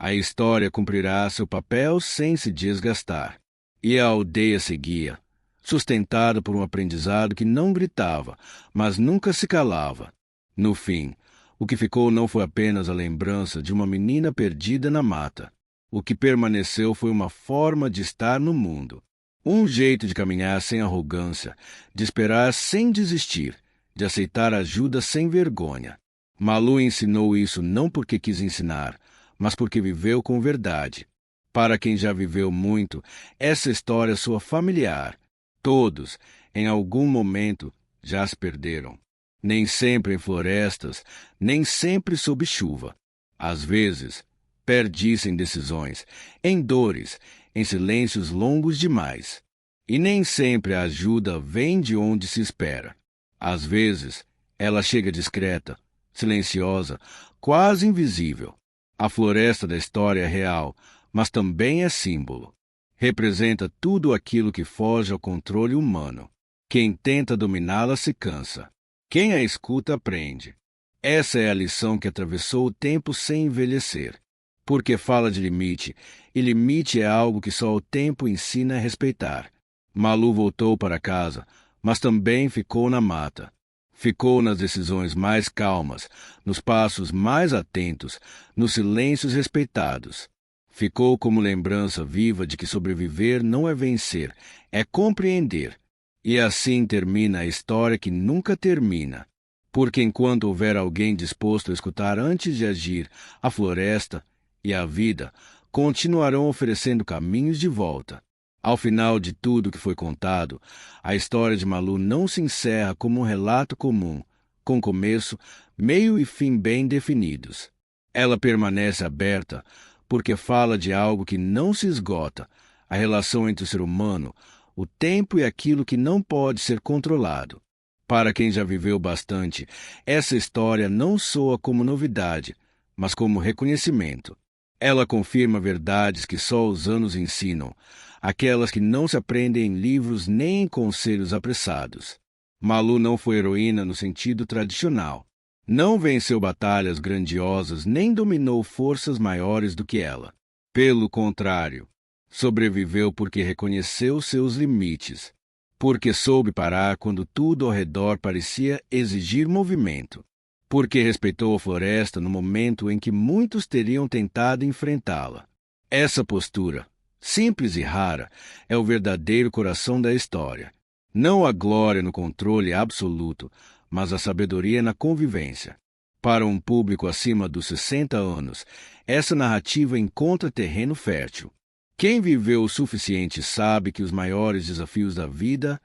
A história cumprirá seu papel sem se desgastar. E a aldeia seguia, sustentada por um aprendizado que não gritava, mas nunca se calava. No fim, o que ficou não foi apenas a lembrança de uma menina perdida na mata. O que permaneceu foi uma forma de estar no mundo. Um jeito de caminhar sem arrogância, de esperar sem desistir, de aceitar ajuda sem vergonha. Malu ensinou isso não porque quis ensinar, mas porque viveu com verdade. Para quem já viveu muito, essa história soa familiar. Todos, em algum momento, já se perderam. Nem sempre em florestas, nem sempre sob chuva. Às vezes, perde-se em decisões, em dores, em silêncios longos demais. E nem sempre a ajuda vem de onde se espera. Às vezes, ela chega discreta, silenciosa, quase invisível. A floresta da história é real, mas também é símbolo. Representa tudo aquilo que foge ao controle humano. Quem tenta dominá-la se cansa. Quem a escuta aprende. Essa é a lição que atravessou o tempo sem envelhecer. Porque fala de limite, e limite é algo que só o tempo ensina a respeitar. Malu voltou para casa, mas também ficou na mata. Ficou nas decisões mais calmas, nos passos mais atentos, nos silêncios respeitados. Ficou como lembrança viva de que sobreviver não é vencer, é compreender. E assim termina a história que nunca termina. Porque enquanto houver alguém disposto a escutar antes de agir, a floresta e a vida continuarão oferecendo caminhos de volta. Ao final de tudo que foi contado, a história de Malu não se encerra como um relato comum, com começo, meio e fim bem definidos. Ela permanece aberta porque fala de algo que não se esgota: a relação entre o ser humano, o tempo e aquilo que não pode ser controlado. Para quem já viveu bastante, essa história não soa como novidade, mas como reconhecimento. Ela confirma verdades que só os anos ensinam, aquelas que não se aprendem em livros nem em conselhos apressados. Malu não foi heroína no sentido tradicional. Não venceu batalhas grandiosas nem dominou forças maiores do que ela. Pelo contrário, sobreviveu porque reconheceu seus limites, porque soube parar quando tudo ao redor parecia exigir movimento, porque respeitou a floresta no momento em que muitos teriam tentado enfrentá-la. Essa postura, simples e rara, é o verdadeiro coração da história. Não a glória no controle absoluto, mas a sabedoria na convivência. Para um público acima dos 60 anos, essa narrativa encontra terreno fértil. Quem viveu o suficiente sabe que os maiores desafios da vida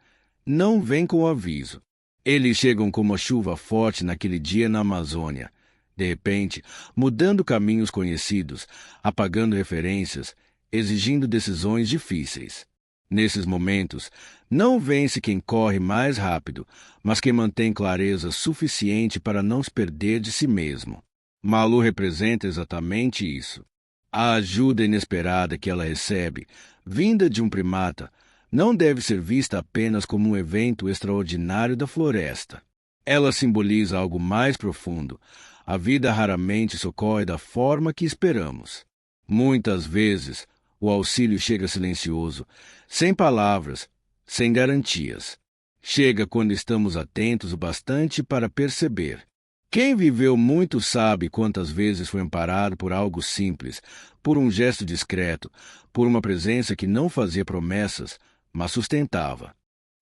não vêm com aviso. Eles chegam como a chuva forte naquele dia na Amazônia, de repente, mudando caminhos conhecidos, apagando referências, exigindo decisões difíceis. Nesses momentos, não vence quem corre mais rápido, mas quem mantém clareza suficiente para não se perder de si mesmo. Malu representa exatamente isso. A ajuda inesperada que ela recebe, vinda de um primata, não deve ser vista apenas como um evento extraordinário da floresta. Ela simboliza algo mais profundo. A vida raramente socorre da forma que esperamos. Muitas vezes, o auxílio chega silencioso, sem palavras, sem garantias. Chega quando estamos atentos o bastante para perceber. Quem viveu muito sabe quantas vezes foi amparado por algo simples, por um gesto discreto, por uma presença que não fazia promessas, mas sustentava.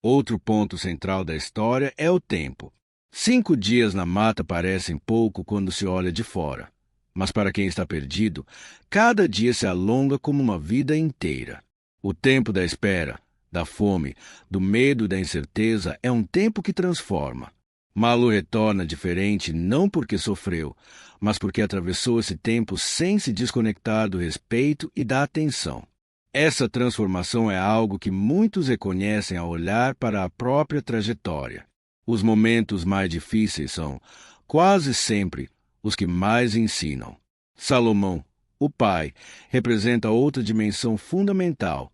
Outro ponto central da história é o tempo. 5 dias na mata parecem pouco quando se olha de fora, mas para quem está perdido, cada dia se alonga como uma vida inteira. O tempo da espera, da fome, do medo e da incerteza é um tempo que transforma. Malu retorna diferente não porque sofreu, mas porque atravessou esse tempo sem se desconectar do respeito e da atenção. Essa transformação é algo que muitos reconhecem ao olhar para a própria trajetória. Os momentos mais difíceis são, quase sempre, os que mais ensinam. Salomão, o pai, representa outra dimensão fundamental,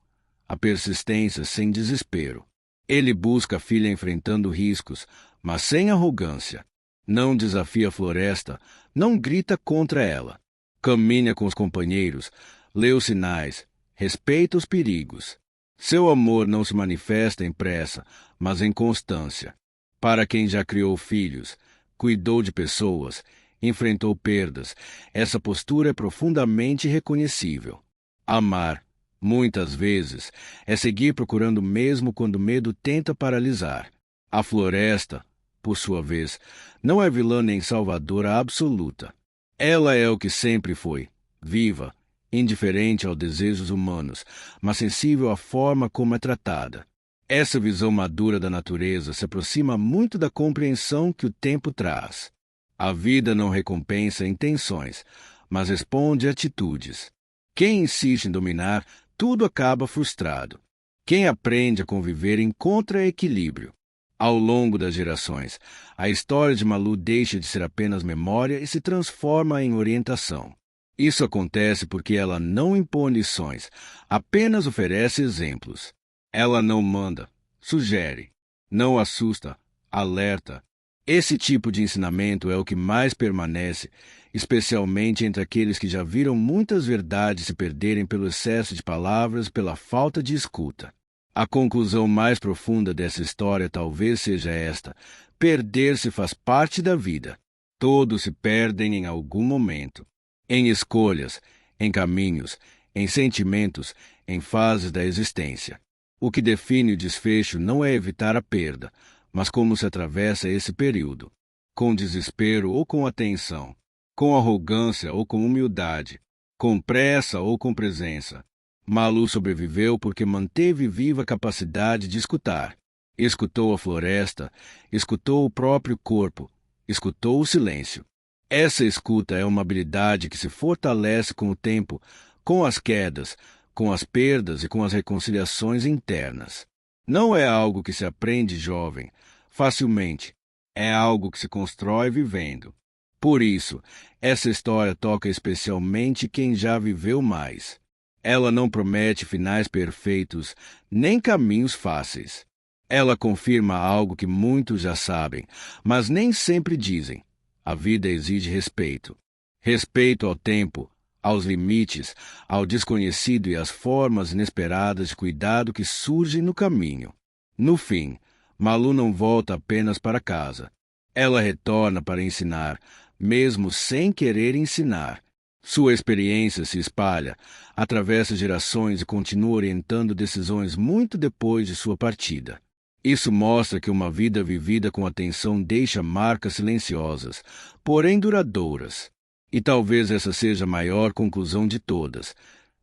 a persistência sem desespero. Ele busca a filha enfrentando riscos, mas sem arrogância. Não desafia a floresta, não grita contra ela. Caminha com os companheiros, lê os sinais, respeita os perigos. Seu amor não se manifesta em pressa, mas em constância. Para quem já criou filhos, cuidou de pessoas, enfrentou perdas, essa postura é profundamente reconhecível. Amar, muitas vezes, é seguir procurando mesmo quando o medo tenta paralisar. A floresta, por sua vez, não é vilã nem salvadora absoluta. Ela é o que sempre foi, viva, indiferente aos desejos humanos, mas sensível à forma como é tratada. Essa visão madura da natureza se aproxima muito da compreensão que o tempo traz. A vida não recompensa intenções, mas responde a atitudes. Quem insiste em dominar, tudo acaba frustrado. Quem aprende a conviver encontra equilíbrio. Ao longo das gerações, a história de Malu deixa de ser apenas memória e se transforma em orientação. Isso acontece porque ela não impõe lições, apenas oferece exemplos. Ela não manda, sugere, não assusta, alerta. Esse tipo de ensinamento é o que mais permanece, especialmente entre aqueles que já viram muitas verdades se perderem pelo excesso de palavras, pela falta de escuta. A conclusão mais profunda dessa história talvez seja esta: perder-se faz parte da vida. Todos se perdem em algum momento. Em escolhas, em caminhos, em sentimentos, em fases da existência. O que define o desfecho não é evitar a perda, mas como se atravessa esse período. Com desespero ou com atenção, com arrogância ou com humildade, com pressa ou com presença. Malu sobreviveu porque manteve viva a capacidade de escutar. Escutou a floresta, escutou o próprio corpo, escutou o silêncio. Essa escuta é uma habilidade que se fortalece com o tempo, com as quedas, com as perdas e com as reconciliações internas. Não é algo que se aprende jovem, facilmente. É algo que se constrói vivendo. Por isso, essa história toca especialmente quem já viveu mais. Ela não promete finais perfeitos, nem caminhos fáceis. Ela confirma algo que muitos já sabem, mas nem sempre dizem. A vida exige respeito. Respeito ao tempo, aos limites, ao desconhecido e às formas inesperadas de cuidado que surgem no caminho. No fim, Malu não volta apenas para casa. Ela retorna para ensinar, mesmo sem querer ensinar. Sua experiência se espalha, atravessa gerações e continua orientando decisões muito depois de sua partida. Isso mostra que uma vida vivida com atenção deixa marcas silenciosas, porém duradouras. E talvez essa seja a maior conclusão de todas.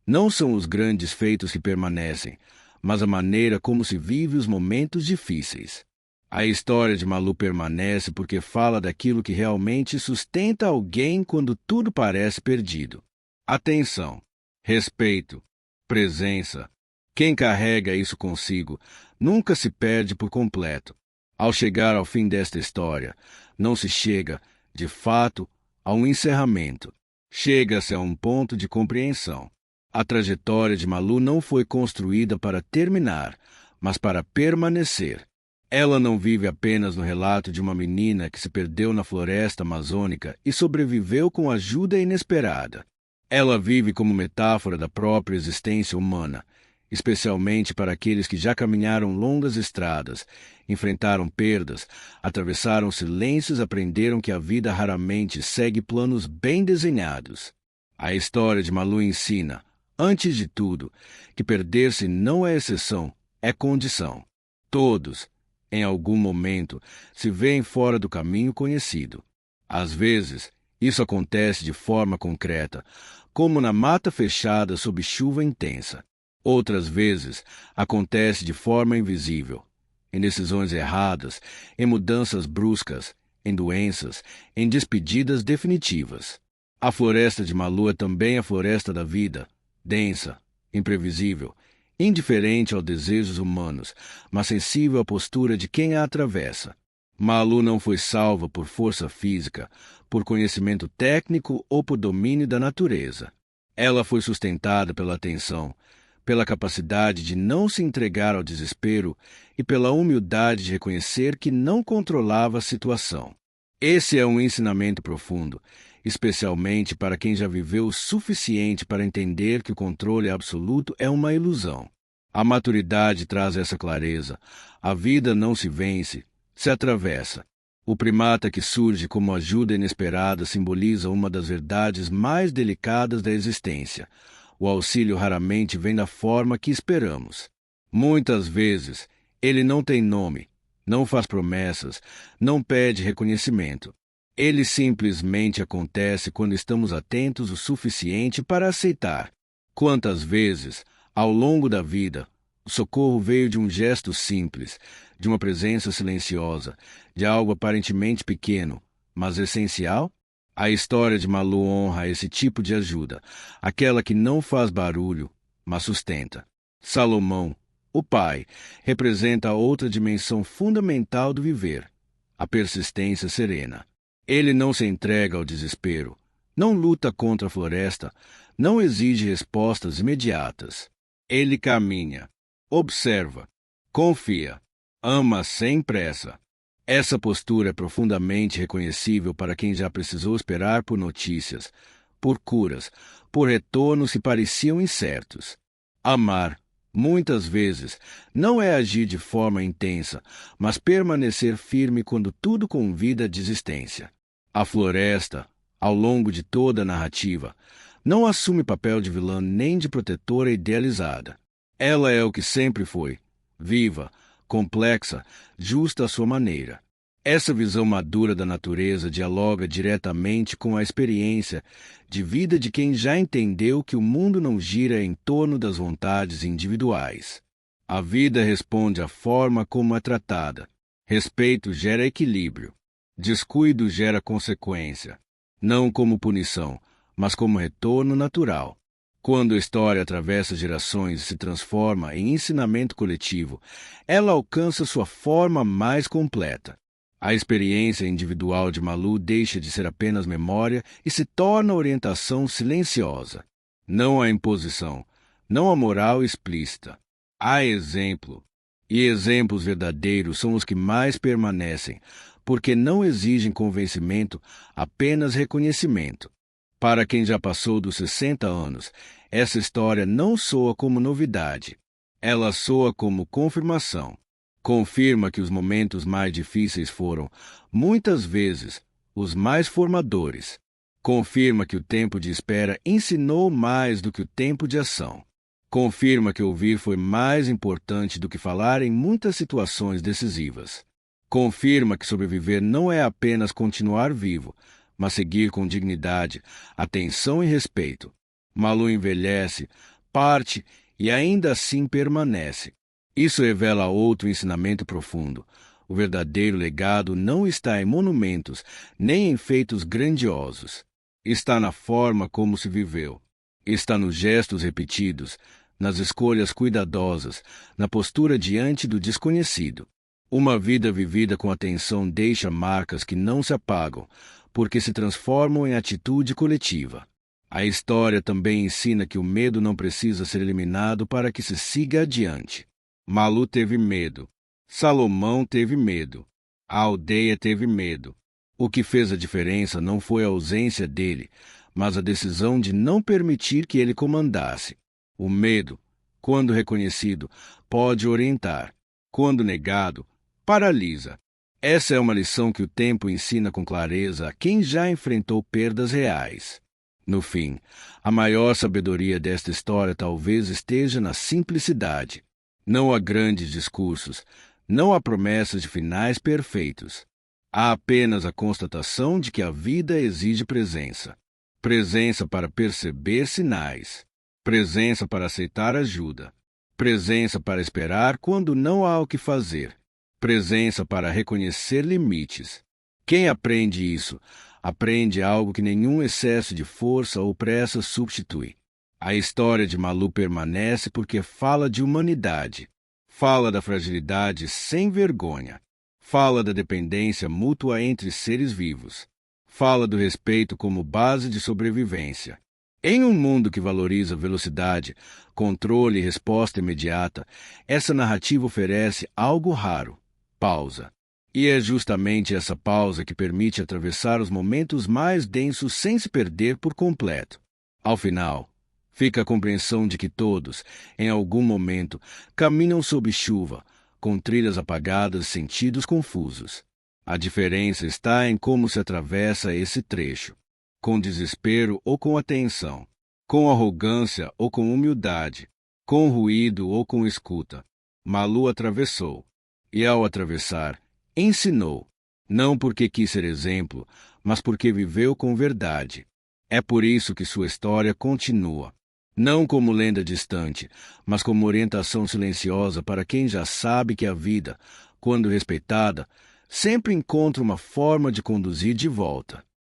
Não são os grandes feitos que permanecem, mas a maneira como se vive os momentos difíceis. A história de Malu permanece porque fala daquilo que realmente sustenta alguém quando tudo parece perdido. Atenção, respeito, presença. Quem carrega isso consigo nunca se perde por completo. Ao chegar ao fim desta história, não se chega, de fato, a um encerramento. Chega-se a um ponto de compreensão. A trajetória de Malu não foi construída para terminar, mas para permanecer. Ela não vive apenas no relato de uma menina que se perdeu na floresta amazônica e sobreviveu com ajuda inesperada. Ela vive como metáfora da própria existência humana, especialmente para aqueles que já caminharam longas estradas, enfrentaram perdas, atravessaram silêncios e aprenderam que a vida raramente segue planos bem desenhados. A história de Malu ensina, antes de tudo, que perder-se não é exceção, é condição. Todos, em algum momento, se veem fora do caminho conhecido. Às vezes, isso acontece de forma concreta, como na mata fechada sob chuva intensa. Outras vezes, acontece de forma invisível, em decisões erradas, em mudanças bruscas, em doenças, em despedidas definitivas. A floresta de Malu é também a floresta da vida, densa, imprevisível, indiferente aos desejos humanos, mas sensível à postura de quem a atravessa. Malu não foi salva por força física, por conhecimento técnico ou por domínio da natureza. Ela foi sustentada pela atenção, pela capacidade de não se entregar ao desespero e pela humildade de reconhecer que não controlava a situação. Esse é um ensinamento profundo, especialmente para quem já viveu o suficiente para entender que o controle absoluto é uma ilusão. A maturidade traz essa clareza. A vida não se vence, se atravessa. O primata que surge como ajuda inesperada simboliza uma das verdades mais delicadas da existência. O auxílio raramente vem da forma que esperamos. Muitas vezes, ele não tem nome, não faz promessas, não pede reconhecimento. Ele simplesmente acontece quando estamos atentos o suficiente para aceitar. Quantas vezes, ao longo da vida, o socorro veio de um gesto simples, de uma presença silenciosa, de algo aparentemente pequeno, mas essencial? A história de Malu honra esse tipo de ajuda, aquela que não faz barulho, mas sustenta. Salomão, o pai, representa outra dimensão fundamental do viver, a persistência serena. Ele não se entrega ao desespero, não luta contra a floresta, não exige respostas imediatas. Ele caminha, observa, confia, ama sem pressa. Essa postura é profundamente reconhecível para quem já precisou esperar por notícias, por curas, por retornos que pareciam incertos. Amar, muitas vezes, não é agir de forma intensa, mas permanecer firme quando tudo convida à desistência. A floresta, ao longo de toda a narrativa, não assume papel de vilã nem de protetora idealizada. Ela é o que sempre foi, viva, complexa, justa à sua maneira. Essa visão madura da natureza dialoga diretamente com a experiência de vida de quem já entendeu que o mundo não gira em torno das vontades individuais. A vida responde à forma como é tratada. Respeito gera equilíbrio. Descuido gera consequência. Não como punição, mas como retorno natural. Quando a história atravessa gerações e se transforma em ensinamento coletivo, ela alcança sua forma mais completa. A experiência individual de Malu deixa de ser apenas memória e se torna orientação silenciosa. Não há imposição, não há moral explícita. Há exemplo. E exemplos verdadeiros são os que mais permanecem, porque não exigem convencimento, apenas reconhecimento. Para quem já passou dos 60 anos, essa história não soa como novidade. Ela soa como confirmação. Confirma que os momentos mais difíceis foram, muitas vezes, os mais formadores. Confirma que o tempo de espera ensinou mais do que o tempo de ação. Confirma que ouvir foi mais importante do que falar em muitas situações decisivas. Confirma que sobreviver não é apenas continuar vivo, mas seguir com dignidade, atenção e respeito. Malu envelhece, parte e ainda assim permanece. Isso revela outro ensinamento profundo. O verdadeiro legado não está em monumentos, nem em feitos grandiosos. Está na forma como se viveu. Está nos gestos repetidos, nas escolhas cuidadosas, na postura diante do desconhecido. Uma vida vivida com atenção deixa marcas que não se apagam, porque se transformam em atitude coletiva. A história também ensina que o medo não precisa ser eliminado para que se siga adiante. Malu teve medo. Salomão teve medo. A aldeia teve medo. O que fez a diferença não foi a ausência dele, mas a decisão de não permitir que ele comandasse. O medo, quando reconhecido, pode orientar. Quando negado, paralisa. Essa é uma lição que o tempo ensina com clareza a quem já enfrentou perdas reais. No fim, a maior sabedoria desta história talvez esteja na simplicidade. Não há grandes discursos, não há promessas de finais perfeitos. Há apenas a constatação de que a vida exige presença. Presença para perceber sinais. Presença para aceitar ajuda. Presença para esperar quando não há o que fazer. Presença para reconhecer limites. Quem aprende isso, aprende algo que nenhum excesso de força ou pressa substitui. A história de Malu permanece porque fala de humanidade. Fala da fragilidade sem vergonha. Fala da dependência mútua entre seres vivos. Fala do respeito como base de sobrevivência. Em um mundo que valoriza velocidade, controle e resposta imediata, essa narrativa oferece algo raro: pausa. E é justamente essa pausa que permite atravessar os momentos mais densos sem se perder por completo. Ao final, fica a compreensão de que todos, em algum momento, caminham sob chuva, com trilhas apagadas e sentidos confusos. A diferença está em como se atravessa esse trecho: com desespero ou com atenção, com arrogância ou com humildade, com ruído ou com escuta. Malu atravessou, e ao atravessar, ensinou, não porque quis ser exemplo, mas porque viveu com verdade. É por isso que sua história continua, não como lenda distante, mas como orientação silenciosa para quem já sabe que a vida, quando respeitada, sempre encontra uma forma de conduzir de volta.